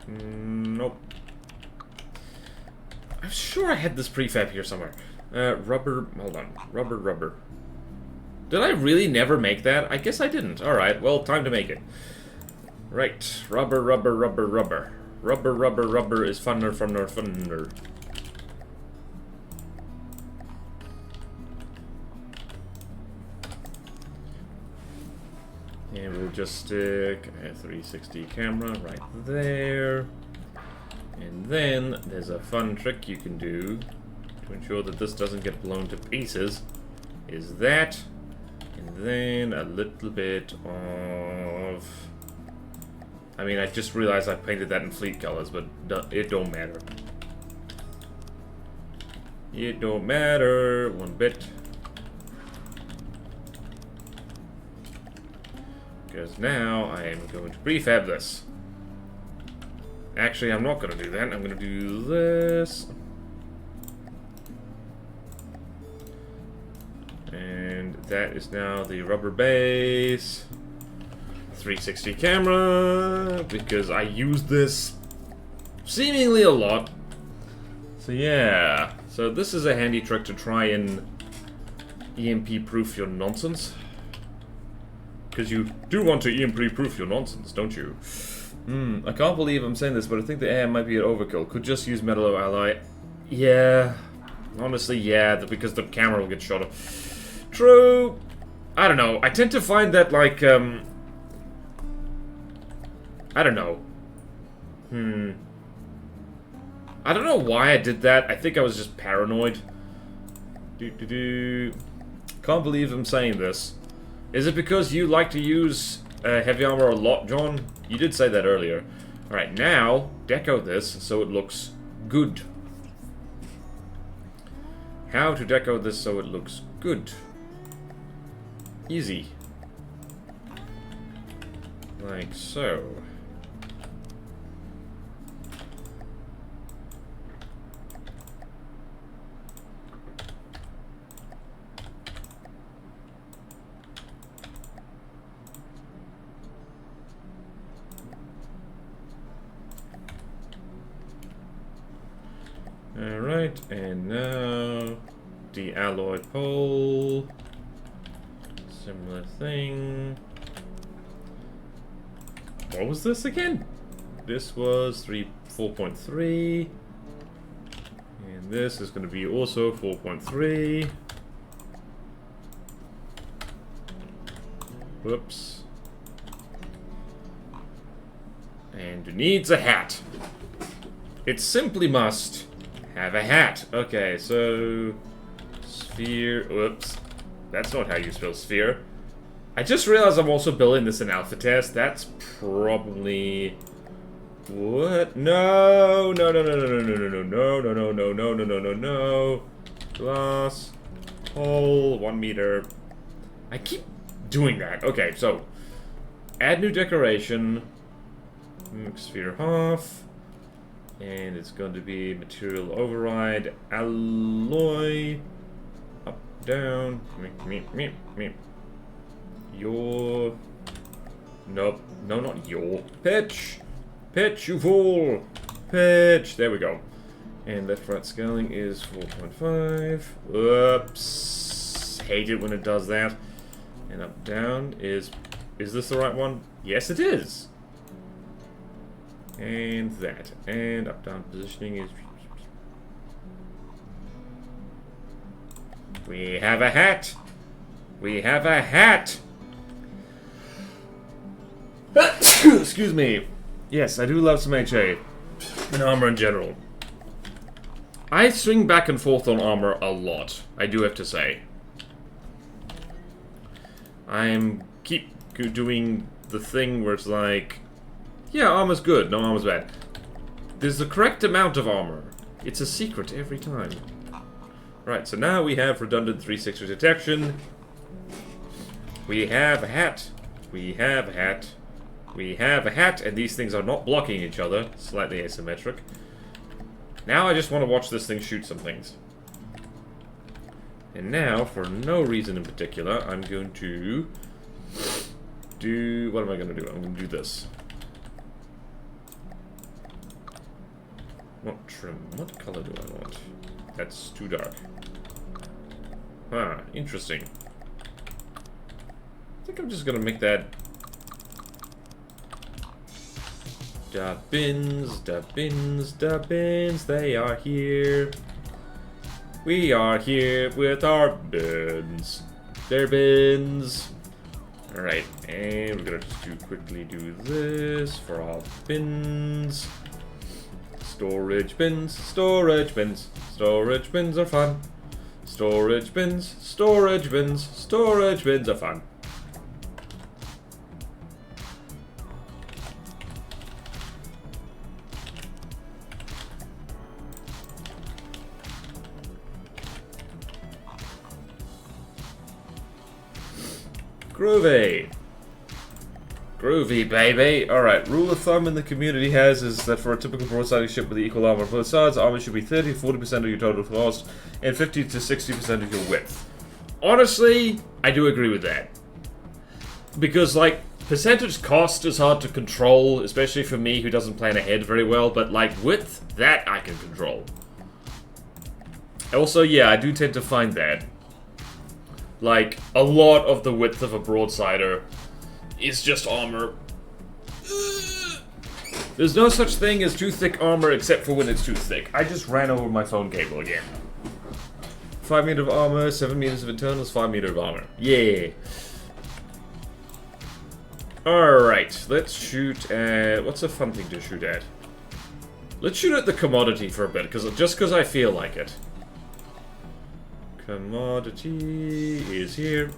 Nope. I'm sure I had this prefab here somewhere. Rubber, hold on. Rubber. Did I really never make that? I guess I didn't. Alright, well, time to make it. Right. Rubber. Rubber is funner. And we'll just stick a 360 camera right there. And then there's a fun trick you can do to ensure that this doesn't get blown to pieces, is that, and then a little bit of... I mean, I just realized I painted that in fleet colors, but it don't matter. It don't matter one bit. Because now I am going to prefab this. Actually, I'm not going to do that. I'm going to do this. And that is now the rubber base 360 camera, because I use this seemingly a lot. So yeah, so this is a handy trick to try and EMP-proof your nonsense. Because you do want to EMP-proof your nonsense, don't you? I can't believe I'm saying this, but I think the air might be an overkill. Could just use metal alloy. Yeah, honestly, yeah, because the camera will get shot off. True. I don't know. I tend to find that, like, I don't know. I don't know why I did that. I think I was just paranoid. Can't believe I'm saying this. Is it because you like to use heavy armor a lot, John? You did say that earlier. Alright, now, deco this so it looks good. How to deco this so it looks good. Easy. Like so. Alright, and now de-alloyed pole. Similar thing. What was this again? This was 4.3. And this is going to be also 4.3. Whoops. And needs a hat. It simply must have a hat. Okay, so Sphere. Oops. That's not how you spell sphere. I just realized I'm also building this in alpha test. That's probably... What? No! No, no, no, no, no, no, no, no, no, no, no, no, no, no, no. Glass. Hole. 1 meter. I keep doing that. Okay, so... Add new decoration. Sphere half. And it's going to be material override. Alloy. Up, down. Your... Nope. No, not your. Pitch! Pitch, you fool! Pitch! There we go. And left right scaling is 4.5. Whoops. Hate it when it does that. And up down is... Is this the right one? Yes, it is! And that. And up down positioning is... We have a hat! We have a hat! Excuse me. Yes, I do love some HA. And armor in general. I swing back and forth on armor a lot, I do have to say. I'm keep doing the thing where it's like... Yeah, armor's good, no armor's bad. There's the correct amount of armor. It's a secret every time. Right, so now we have redundant 360 detection. We have a hat. We have a hat. We have a hat, and these things are not blocking each other. Slightly asymmetric. Now I just want to watch this thing shoot some things. And now, for no reason in particular, I'm going to do... What am I going to do? I'm going to do this. What trim? What color do I want? That's too dark. Huh, interesting. I think I'm just going to make that... Da bins, da bins, da bins, they are here. We are here with our bins. They're bins. Alright, and we're gonna just quickly do this for our bins. Storage bins, storage bins, storage bins are fun. Storage bins, storage bins, storage bins are fun. Groovy. Groovy, baby. Alright, rule of thumb in the community is that for a typical broadside ship with equal armor on both sides, armor should be 30-40% of your total cost and 50-60% of your width. Honestly, I do agree with that. Because, like, percentage cost is hard to control, especially for me who doesn't plan ahead very well, but, like, width, that I can control. Also, yeah, I do tend to find that. Like, a lot of the width of a broadsider is just armor. There's no such thing as too thick armor except for when it's too thick. I just ran over my phone cable again. 5 meters of armor, 7 meters of internals, 5 meters of armor. Yeah. Alright, let's shoot at... What's a fun thing to shoot at? Let's shoot at the commodity for a bit, just because I feel like it. Commodity is here.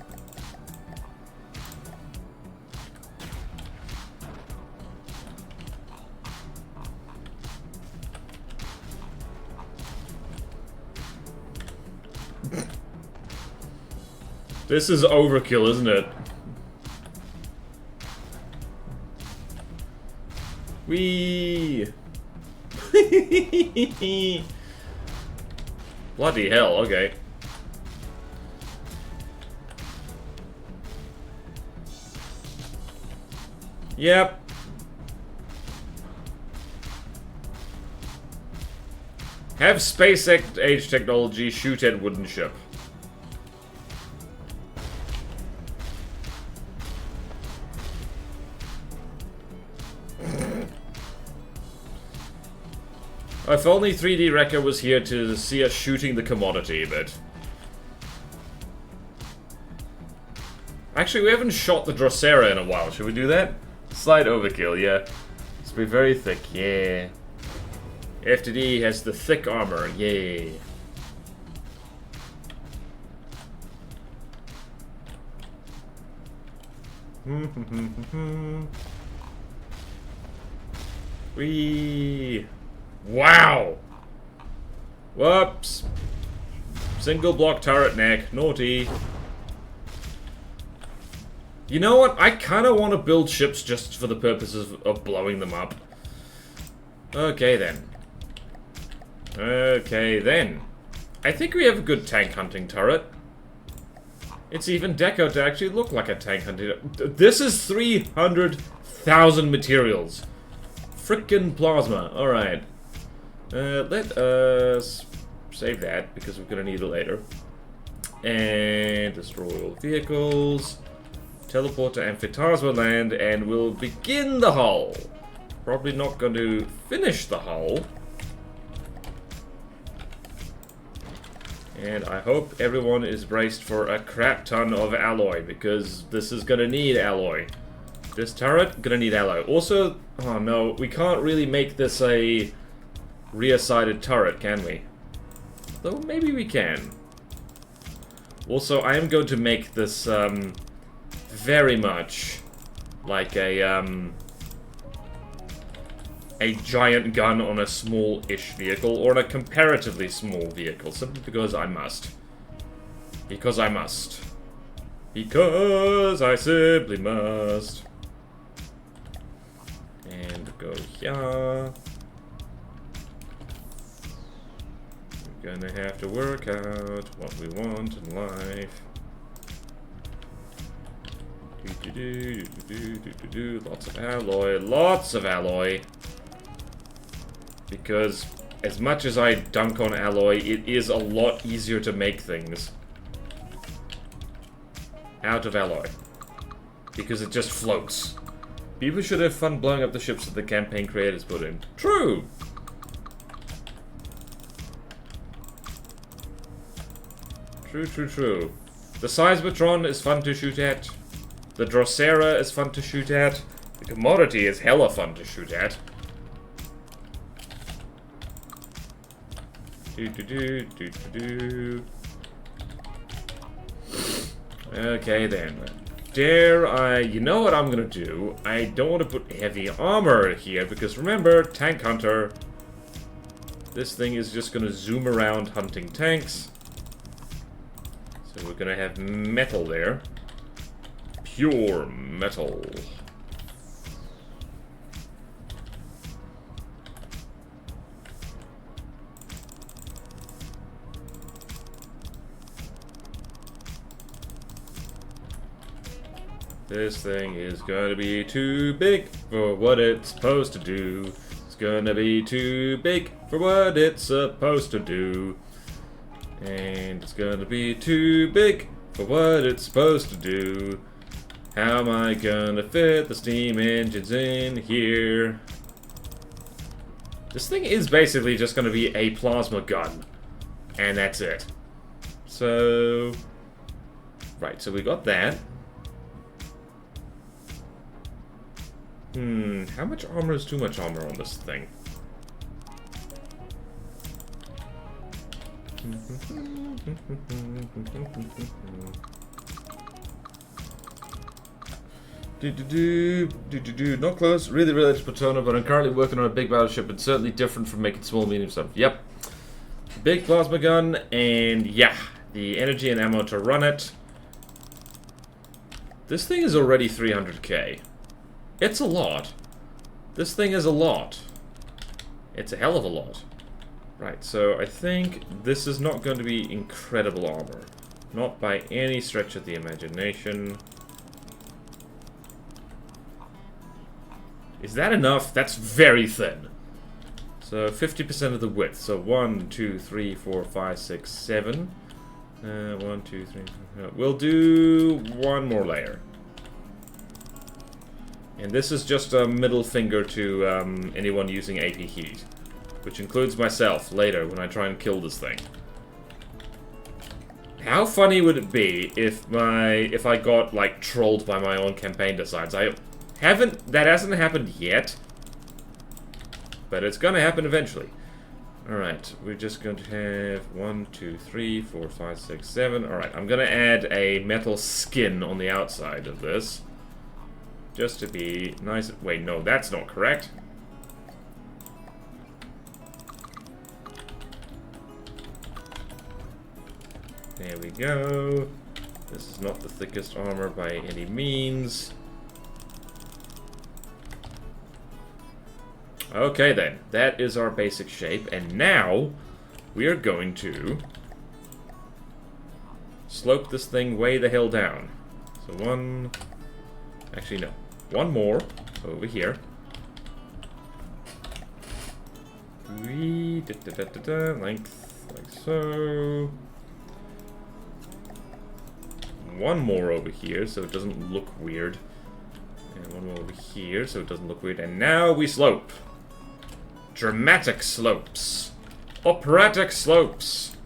This is overkill, isn't it? Whee! Bloody hell, okay. Yep. Have space age technology shoot at wooden ship. If only 3D Wrecker was here to see us shooting the commodity a bit. Actually, we haven't shot the Drosera in a while. Should we do that? Slight overkill, yeah. It's be very thick, yeah. FTD has the thick armor, yay. Whee! Wow! Whoops! Single block turret neck. Naughty. You know what? I kind of want to build ships just for the purposes of blowing them up. Okay then. Okay then. I think we have a good tank hunting turret. It's even decoed to actually look like a tank hunting. This is 300,000 materials. Frickin' plasma. Alright. Let us save that because we're gonna need it later. And destroy all vehicles. Teleport to Amphitasma land and we'll begin the hull. Probably not going to finish the hull. And I hope everyone is braced for a crap ton of alloy, because this is gonna need alloy. This turret, gonna need alloy. Also, oh no, we can't really make this a rear-sided turret, can we? Though maybe we can. Also, I am going to make this very much like a giant gun on a small-ish vehicle, or on a comparatively small vehicle, simply because I must. Because I must. Because I simply must. And go here. We're gonna have to work out what we want in life. Lots of alloy, lots of alloy. Because as much as I dunk on alloy, it is a lot easier to make things out of alloy. Because it just floats. People should have fun blowing up the ships that the campaign creators put in. True! True, true, true. The Seismotron is fun to shoot at. The Drosera is fun to shoot at. The Commodity is hella fun to shoot at. Okay then. You know what I'm gonna do? I don't want to put heavy armor here, because remember, Tank Hunter. This thing is just gonna zoom around hunting tanks. So we're gonna have metal there. Pure metal. This thing is gonna be too big for what it's supposed to do. It's gonna be too big for what it's supposed to do. And it's gonna be too big for what it's supposed to do. How am I gonna fit the steam engines in here? This thing is basically just gonna be a plasma gun. And that's it. So... right, so we got that. How much armor is too much armor on this thing? Not close, really related to Platona, but I'm currently working on a big battleship. It's certainly different from making small, medium stuff. Yep. Big plasma gun, and yeah, the energy and ammo to run it. This thing is already 300k. It's a lot. This thing is a lot. It's a hell of a lot. Right, so I think this is not going to be incredible armor. Not by any stretch of the imagination. Is that enough? That's very thin. So 50% of the width. So 1, 2, 3, 4, 5, 6, 7. 1, 2, 3, 4. We'll do one more layer. And this is just a middle finger to anyone using AP heat. Which includes myself later when I try and kill this thing. How funny would it be if I got like trolled by my own campaign designs? That hasn't happened yet. But it's gonna happen eventually. Alright, we're just going to have 1, 2, 3, 4, 5, 6, 7. Alright, I'm gonna add a metal skin on the outside of this. just to be nice. Wait, no, that's not correct. There we go. This is not the thickest armor by any means. Okay then, that is our basic shape, and now we are going to slope this thing way the hell down. So one... Actually, no. One more over here. Length, like so. One more over here, so it doesn't look weird. And one more over here, so it doesn't look weird. And now we slope. Dramatic slopes. Operatic slopes.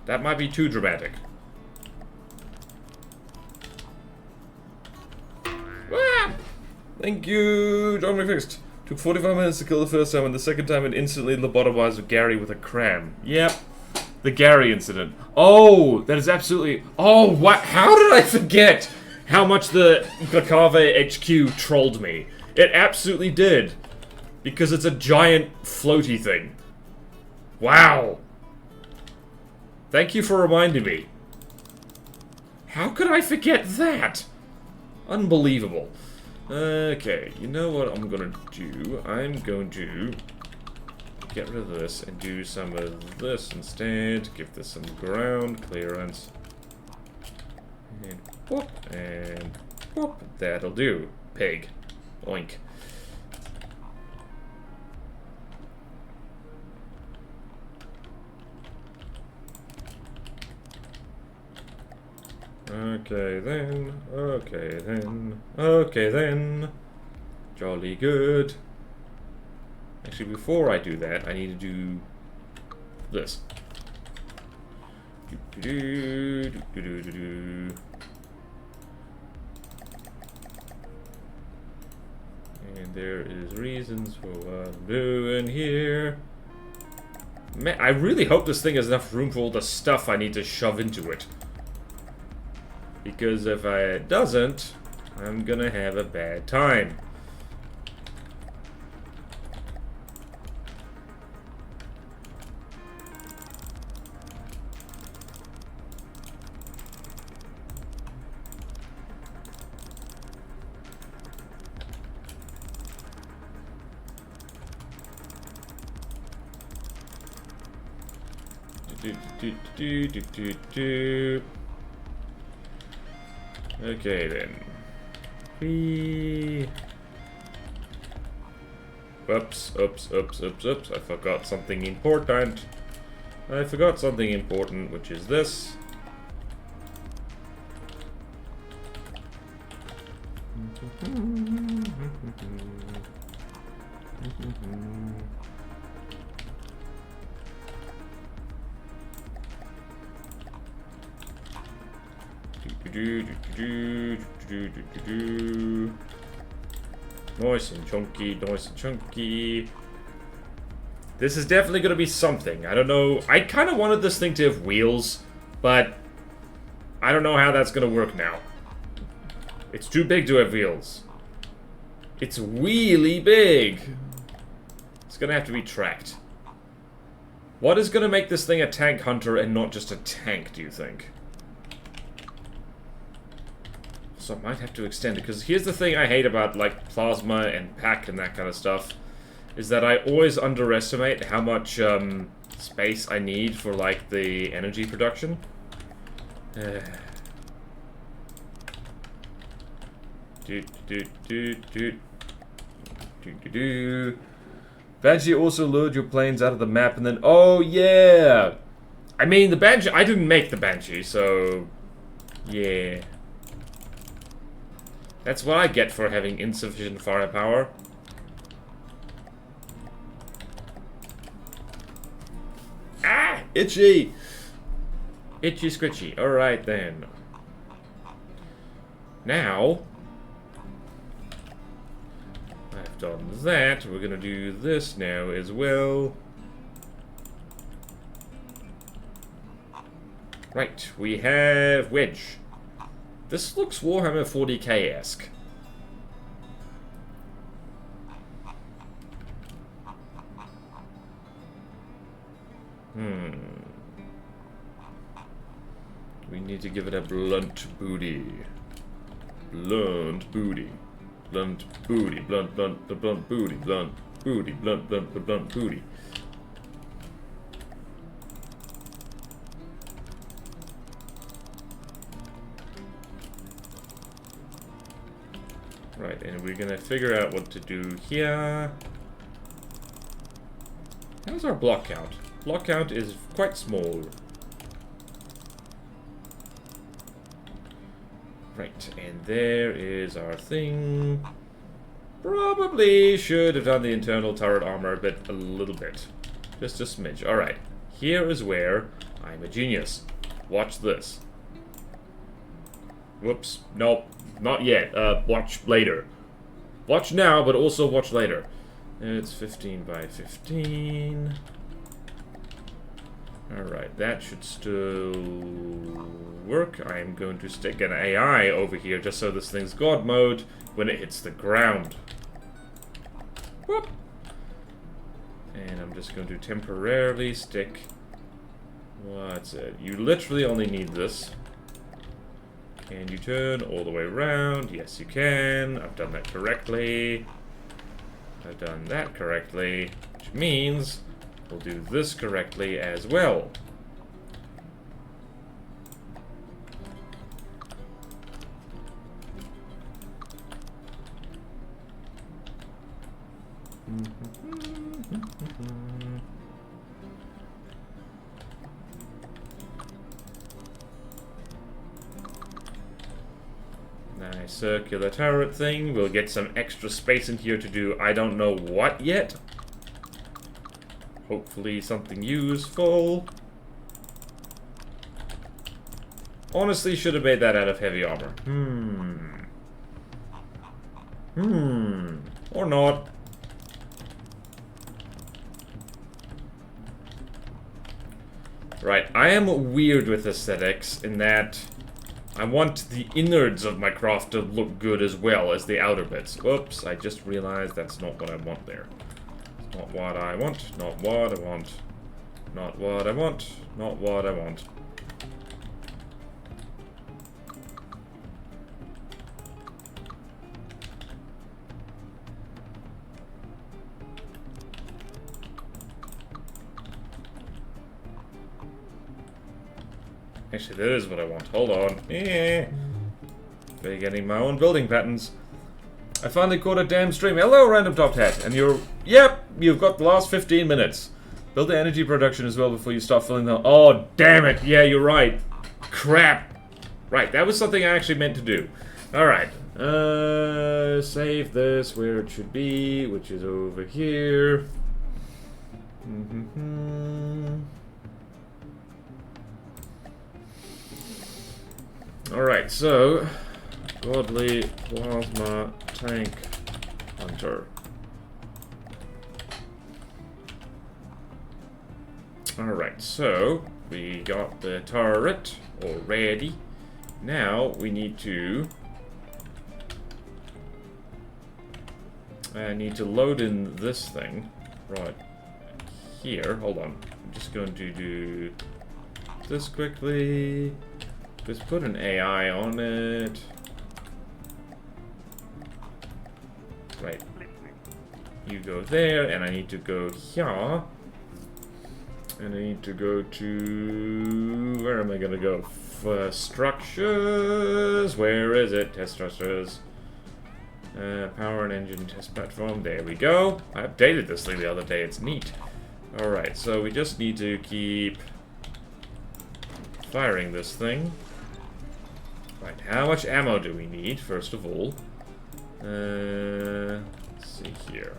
That might be too dramatic. Ah! Thank you, John McFixed. Took 45 minutes to kill the first time, and the second time it instantly lobotomized Gary with a cram. Yep. The Gary incident. Oh, that is absolutely... Oh, what? How did I forget how much the Bakave HQ trolled me? It absolutely did. Because it's a giant floaty thing. Wow. Thank you for reminding me. How could I forget that? Unbelievable. Okay, you know what I'm gonna do? I'm going to get rid of this and do some of this instead. Give this some ground clearance. And whoop, and whoop. That'll do. Pig. Oink. Okay then, okay then, okay then. Jolly good. Actually, before I do that, I need to do this. And there is reasons for what I'm doing here. Man, I really hope this thing has enough room for all the stuff I need to shove into it. Because if it doesn't, I'm gonna have a bad time. Okay then. Oops, oops, oops, oops, oops. I forgot something important. I forgot something important, which is this. Nice and chunky, nice and chunky. This is definitely going to be something. I don't know. I kind of wanted this thing to have wheels, but I don't know how that's going to work now. It's too big to have wheels. It's really big. It's going to have to be tracked. What is going to make this thing a tank hunter and not just a tank, do you think? So I might have to extend it, because here's the thing I hate about, like, plasma and pack and that kind of stuff, is that I always underestimate how much, space I need for, like, the energy production. Banshee also lured your planes out of the map and then... Oh, yeah! I mean, the Banshee... I didn't make the Banshee, so... Yeah. That's what I get for having insufficient firepower. Ah! Itchy! Itchy squitchy. Alright then. Now... I've done that. We're gonna do this now as well. Right, we have Wedge. This looks Warhammer 40k-esque. We need to give it a blunt booty. Blunt booty. Blunt booty. Blunt booty. Blunt booty. Blunt booty. Right, and we're gonna figure out what to do here. How's our block count? Block count is quite small. Right, and there is our thing. Probably should have done the internal turret armor a little bit. Just a smidge. Alright, here is where I'm a genius. Watch this. Whoops, nope, not yet. Watch later. Watch now, but also watch later. It's 15 by 15. Alright, that should still work. I'm going to stick an AI over here just so this thing's God mode when it hits the ground. Whoop! And I'm just going to temporarily stick... What's it? You literally only need this. Can you turn all the way around? Yes, you can. I've done that correctly. I've done that correctly, which means we'll do this correctly as well. Nice circular turret thing. We'll get some extra space in here to do I don't know what yet. Hopefully something useful. Honestly, should have made that out of heavy armor. Or not. Right, I am weird with aesthetics in that I want the innards of my craft to look good as well as the outer bits. Whoops, I just realized that's not what I want there. Not what I want, not what I want. Not what I want, not what I want. Actually, that is what I want. Hold on. They're getting my own building patterns. I finally caught a damn stream. Hello, Random Top Hat. And you're... Yep, you've got the last 15 minutes. Build the energy production as well before you start filling them. Oh, damn it. Yeah, you're right. Crap. Right, that was something I actually meant to do. Alright. Save this where it should be, which is over here. Alright, so... Godly Plasma Tank Hunter. Alright, so... We got the turret already. Now, we need to... I need to load in this thing. Right here. Hold on. I'm just going to do this quickly. Just put an AI on it. Right. You go there, and I need to go here. And I need to go to... Where am I gonna go? Structures. Where is it? Test structures. Power and engine test platform. There we go. I updated this thing the other day. It's neat. Alright, so we just need to keep firing this thing. Right, how much ammo do we need, first of all? Let's see here.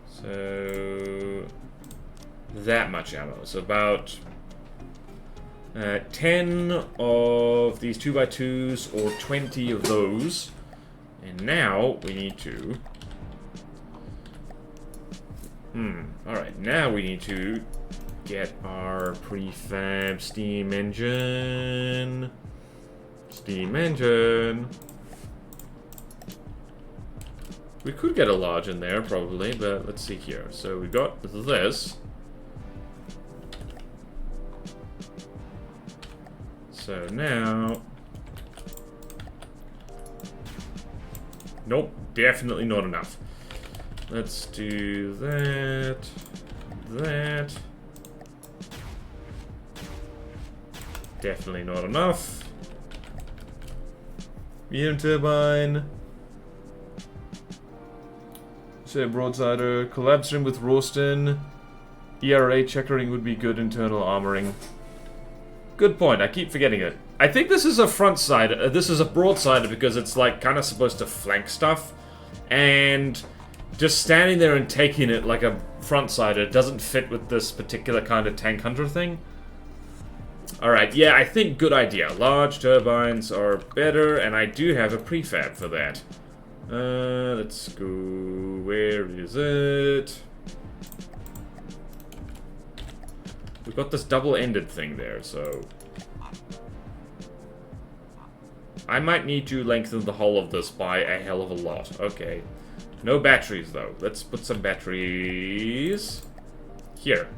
So... that much ammo. So about... 10 of these 2x2s or 20 of those. And now we need to... Alright, now we need to get our prefab steam engine. Steam engine. We could get a large in there, probably, but let's see here. So we got this. So now... Nope, definitely not enough. Let's do that. That. Definitely not enough. Medium turbine. Say broadsider. Collapsing with Roastin. ERA checkering would be good internal armoring. Good point, I keep forgetting it. I think this is a front side. This is a broadside because it's like kind of supposed to flank stuff. And just standing there and taking it like a front sider doesn't fit with this particular kind of tank hunter thing. Alright, yeah, I think good idea. Large turbines are better, and I do have a prefab for that. Let's go... Where is it? We've got this double-ended thing there, so... I might need to lengthen the hull of this by a hell of a lot. Okay. No batteries, though. Let's put some batteries... here.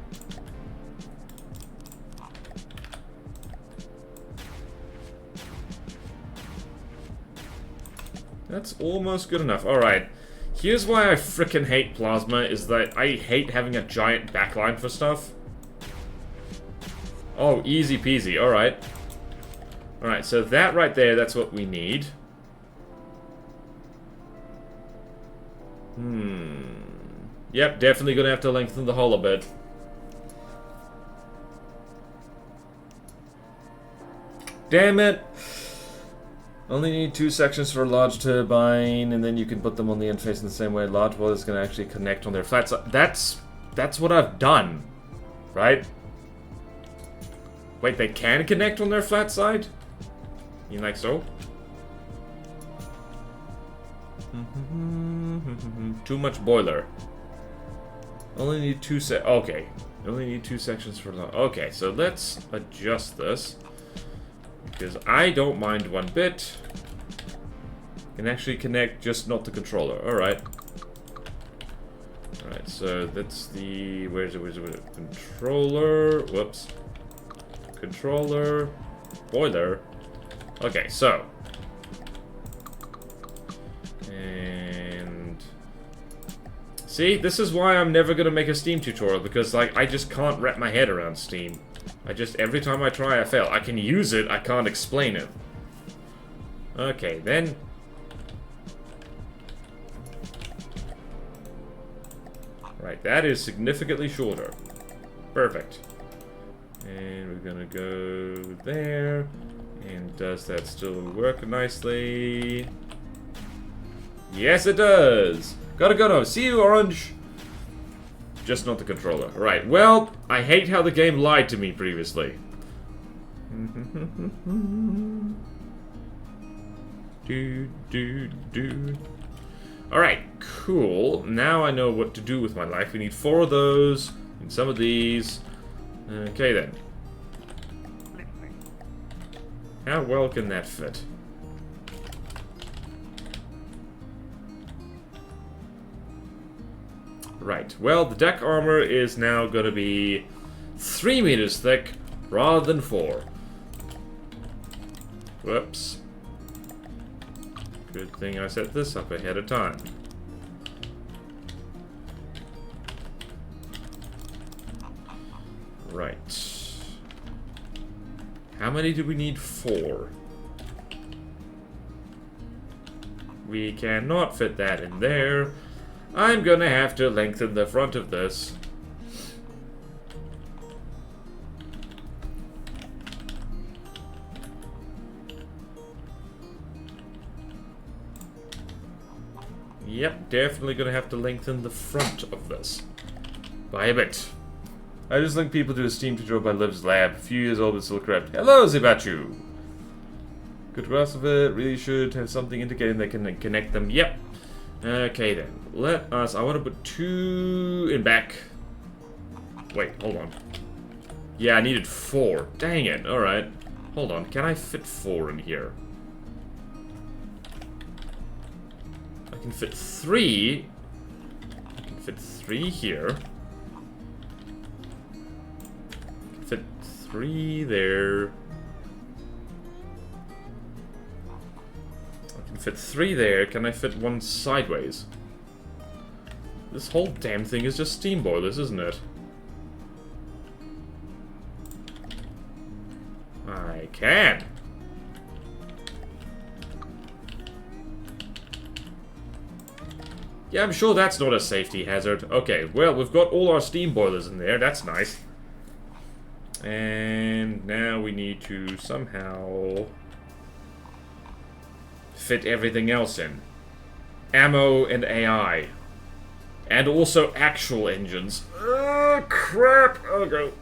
That's almost good enough. Alright. Here's why I frickin' hate plasma, is that I hate having a giant backline for stuff. Oh, easy peasy. Alright. Alright, so that right there, that's what we need. Yep, definitely gonna have to lengthen the hull a bit. Damn it! Only need 2 sections for a large turbine, and then you can put them on the interface in the same way. Large boilers is gonna actually connect on their flat side. That's what I've done, right? Wait, they can connect on their flat side? You like so? Too much boiler. Only need 2 okay. Only need 2 sections for the... Okay, so let's adjust this. Because I don't mind one bit. Can actually connect, just not the controller. Alright. Alright, so that's the... Where's it? Controller. Whoops. Controller. Boiler. Okay, so. And... See, this is why I'm never gonna make a Steam tutorial, because, like, I just can't wrap my head around Steam. Every time I try, I fail. I can use it, I can't explain it. Okay, then. Right, that is significantly shorter. Perfect. And we're gonna go there. And does that still work nicely? Yes, it does! Gotta go now. See you, Orange! Just not the controller. Right, well, I hate how the game lied to me previously. Alright, cool. Now I know what to do with my life. We need 4 of those, and some of these. Okay then. How well can that fit? Right, well, the deck armor is now going to be 3 meters thick rather than 4. Whoops. Good thing I set this up ahead of time. Right. How many do we need? 4. We cannot fit that in there. I'm gonna have to lengthen the front of this. Yep, definitely gonna have to lengthen the front of this. By a bit. I just linked people to a Steam tutorial by Liv's Lab. A few years old but still correct. Hello, Zibachu! Good grasp of it. Really should have something indicating they can connect them. Yep. Okay then. Let us... I want to put 2 in back. Wait, hold on. Yeah, I needed 4. Dang it. Alright. Hold on. Can I fit 4 in here? I can fit 3. I can fit 3 here. I can fit 3 there. I can fit 3 there. Can I fit 1 sideways? This whole damn thing is just steam boilers, isn't it? I can. Yeah, I'm sure that's not a safety hazard. Okay, well, we've got all our steam boilers in there. That's nice. And now we need to somehow fit everything else in. Ammo and AI. And also actual engines. Oh, crap! Oh, go.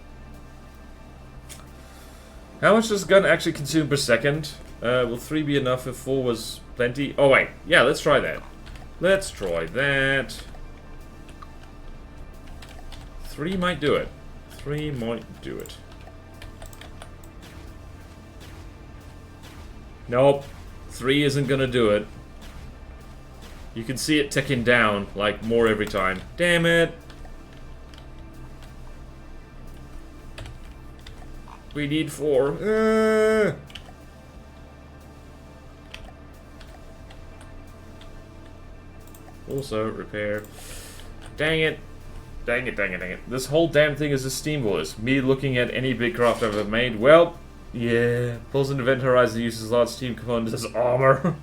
How much does a gun actually consume per second? Will 3 be enough if 4 was plenty? Oh, wait. Yeah, let's try that. Let's try that. 3 might do it. 3 might do it. Nope. 3 isn't gonna do it. You can see it ticking down, like, more every time. Damn it! We need 4. Also, repair. Dang it. Dang it, dang it, dang it. This whole damn thing is a steam boilers. Me looking at any big craft I've ever made. Well, yeah. Pulls an event horizon uses large steam components as armor.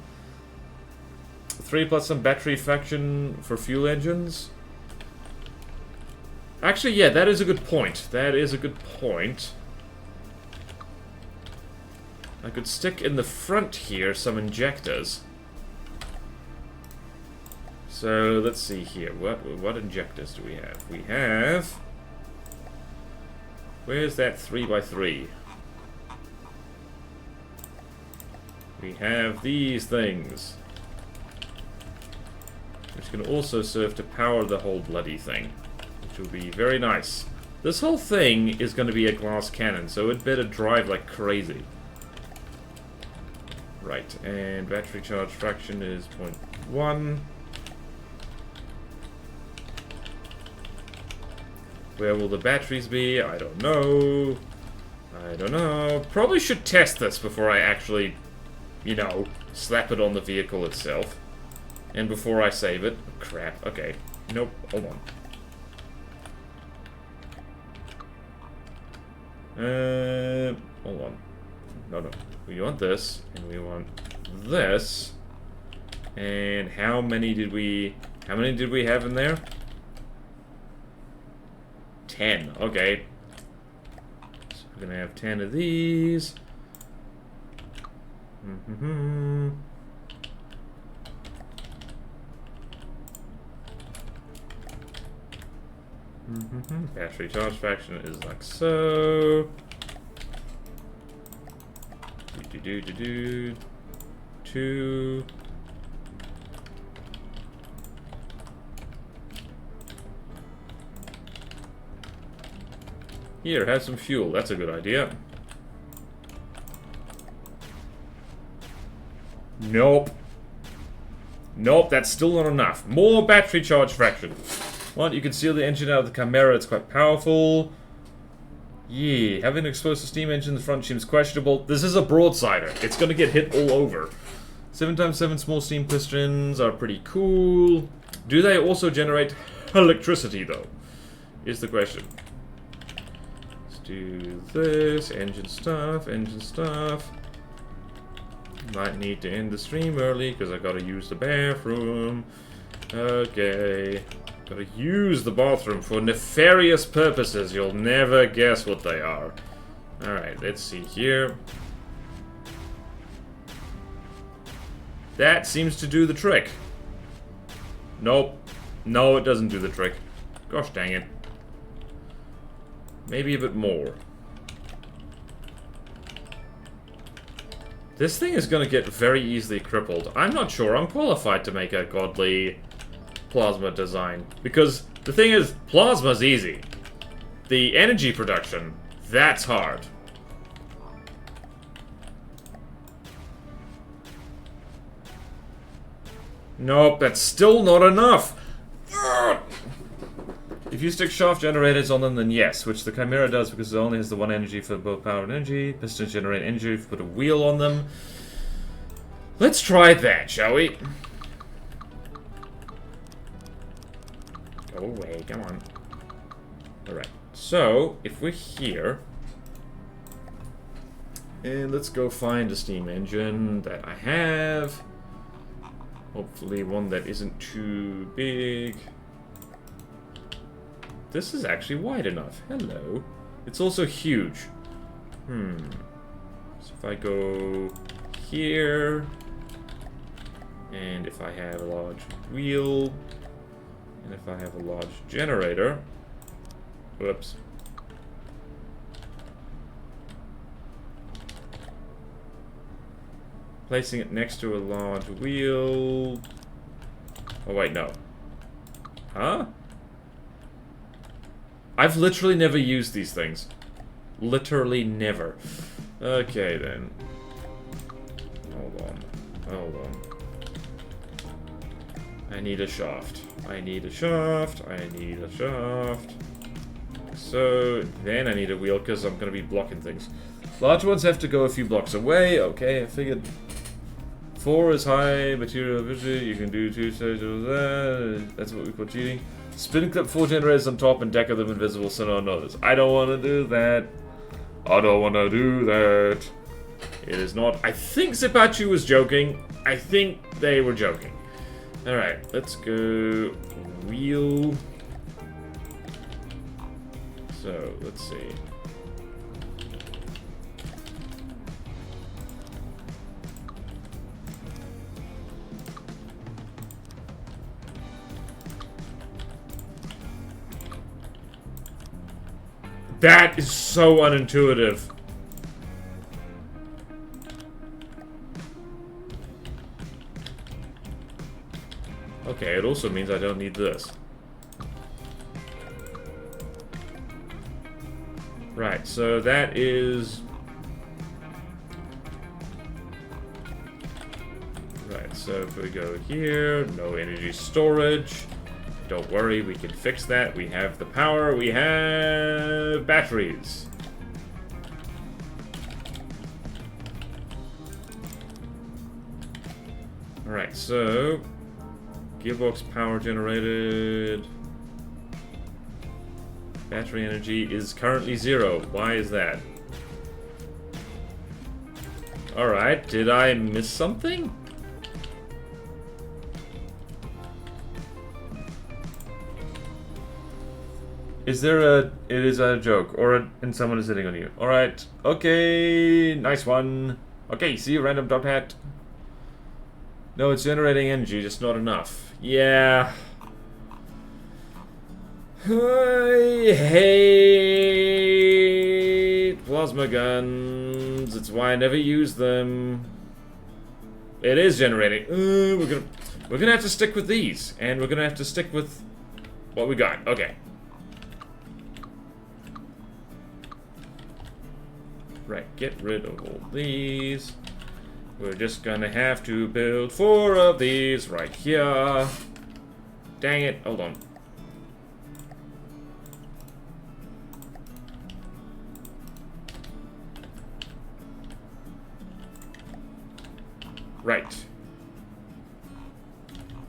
3 plus some battery fraction for fuel engines. Actually, yeah, that is a good point. That is a good point. I could stick in the front here some injectors. So, let's see here. What injectors do we have? We have... Where's that 3x3? We have these things. Which can also serve to power the whole bloody thing. Which will be very nice. This whole thing is going to be a glass cannon, so it better drive like crazy. Right, and battery charge fraction is 0.1. Where will the batteries be? I don't know. I don't know. Probably should test this before I actually, you know, slap it on the vehicle itself. And before I save it. Oh, crap. Okay. Nope. Hold on. Hold on. No, no. We want this, and we want this. And how many did we have in there? 10. Okay. So we're gonna have 10 of these. Battery charge fraction is like so. Two. Here, have some fuel. That's a good idea. Nope. Nope, that's still not enough. More battery charge fraction. Well, you can seal the engine out of the Chimera. It's quite powerful. Yeah, having an explosive steam engine in the front seems questionable. This is a broadsider. It's gonna get hit all over. 7x7 small steam pistons are pretty cool. Do they also generate electricity, though? Is the question. Let's do this. Engine stuff, engine stuff. Might need to end the stream early because I gotta use the bathroom. Okay. Gotta use the bathroom for nefarious purposes. You'll never guess what they are. Alright, let's see here. That seems to do the trick. Nope. No, it doesn't do the trick. Gosh dang it. Maybe a bit more. This thing is gonna get very easily crippled. I'm not sure I'm qualified to make a godly plasma design. Because the thing is, plasma's easy. The energy production, That's hard. Nope, that's still not enough. Ugh. If you stick shaft generators on them, then yes, which the Chimera does because it only has the one energy for both power and energy. Pistons generate energy if you put a wheel on them. Let's try that, shall we? Go away, come on. Alright, so, if we're here... And let's go find a steam engine that I have. Hopefully one that isn't too big. This is actually wide enough. Hello. It's also huge. So if I go here, and if I have a large wheel, and if I have a large generator, whoops. Placing it next to a large wheel. Oh wait, no. Huh? I've literally never used these things. Literally never. Okay then. Hold on. Hold on. I need a shaft. I need a shaft. I need a shaft. So then I need a wheel because I'm going to be blocking things. Large ones have to go a few blocks away. Okay, I figured 4 is high material efficiency. You can do 2 stages of that. That's what we call cheating. Spin clip 4 generators on top and deck of them invisible so no one knows. I don't want to do that. I don't want to do that. It is not. I think Zipachu was joking. I think they were joking. Alright, let's go wheel. So, let's see. That is so unintuitive. Okay, it also means I don't need this. Right, so that is... Right, so if we go here, no energy storage. Don't worry, we can fix that. We have the power, we have batteries. Alright, so gearbox power generated. Battery energy is currently 0. Why is that? Alright, did I miss something? Is there a... It is a joke, or and someone is hitting on you. Alright, okay, nice one. Okay, see you, random dot hat. No, it's generating energy, just not enough. Yeah. I hate plasma guns. It's why I never use them. It is generating. We're gonna have to stick with these, and we're gonna have to stick with what we got. Okay. Right, get rid of all these. We're just gonna have to build 4 of these right here. Dang it, hold on. Right.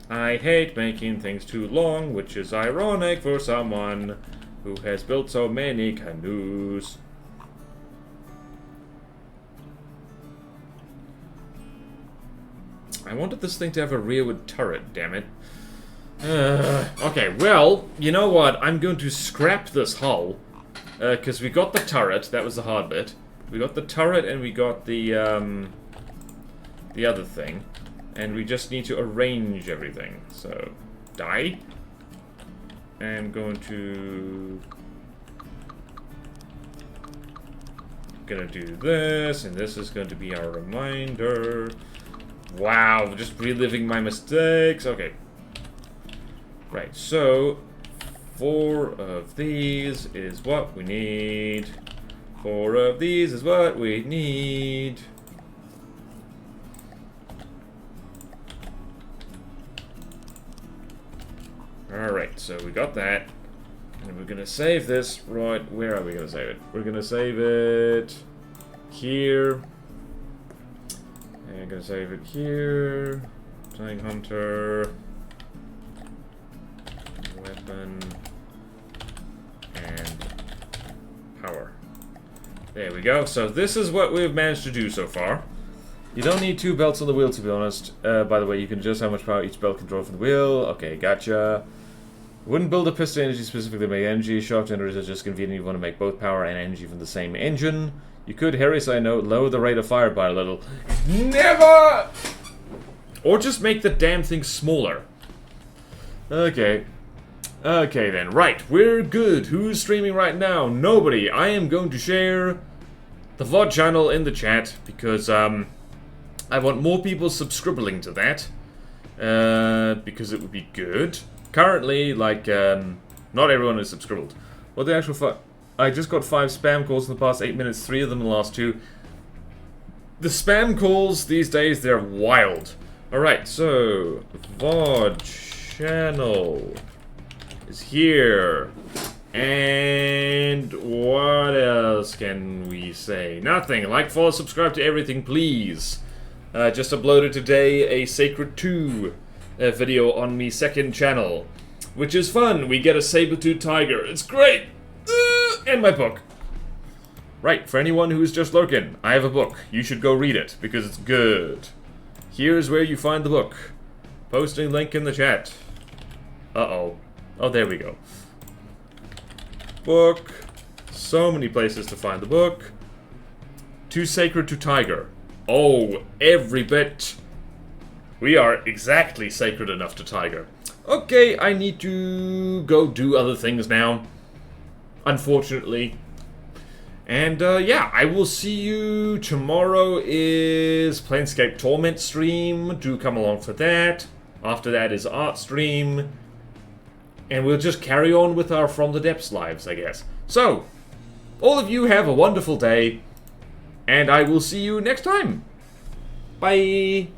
I hate making things too long, which is ironic for someone who has built so many canoes. I wanted this thing to have a rearward turret, damn it. Okay, well, you know what? I'm going to scrap this hull. Because we got the turret, that was the hard bit. We got the turret and we got the other thing. And we just need to arrange everything. So, die. I'm going to... Gonna do this, and this is going to be our reminder. Wow, just reliving my mistakes. Okay. Right, so 4 of these is what we need 4 of these is what we need. Alright, so we got that. And we're gonna save this, right, where are we gonna save it? We're gonna save it here. And I'm gonna save it here. Flying Hunter. Weapon. And power. There we go. So this is what we've managed to do so far. You don't need 2 belts on the wheel, to be honest. By the way, you can adjust how much power each belt can draw from the wheel. Okay, gotcha. Wouldn't build a piston energy specifically to make energy. Shock generators are just convenient. You want to make both power and energy from the same engine. You could, Harry side note, lower the rate of fire by a little. Never! Or just make the damn thing smaller. Okay. Okay then, right, we're good. Who's streaming right now? Nobody. I am going to share the VOD channel in the chat because I want more people subscribing to that because it would be good. Currently, like, not everyone is subscribed. What the actual I just got 5 spam calls in the past 8 minutes, 3 of them in the last 2. The spam calls these days, they're wild. Alright, so, VOD channel is here. And what else can we say? Nothing. Like, follow, subscribe to everything, please. Just uploaded today a Sacred 2 video on me second channel, which is fun. We get a saber-tooth tiger. It's great. And my book. Right, for anyone who's just lurking, I have a book. You should go read it because it's good. Here's where you find the book. Posting link in the chat. Uh-oh. Oh, there we go. Book. So many places to find the book. Too Sacred to Tiger. Oh, every bit. We are exactly sacred enough to Tiger. Okay, I need to go do other things now. Unfortunately. And, yeah, I will see you. Tomorrow is Planescape Torment stream. Do come along for that. After that is art stream. And we'll just carry on with our From the Depths lives, I guess. So, all of you have a wonderful day. And I will see you next time. Bye.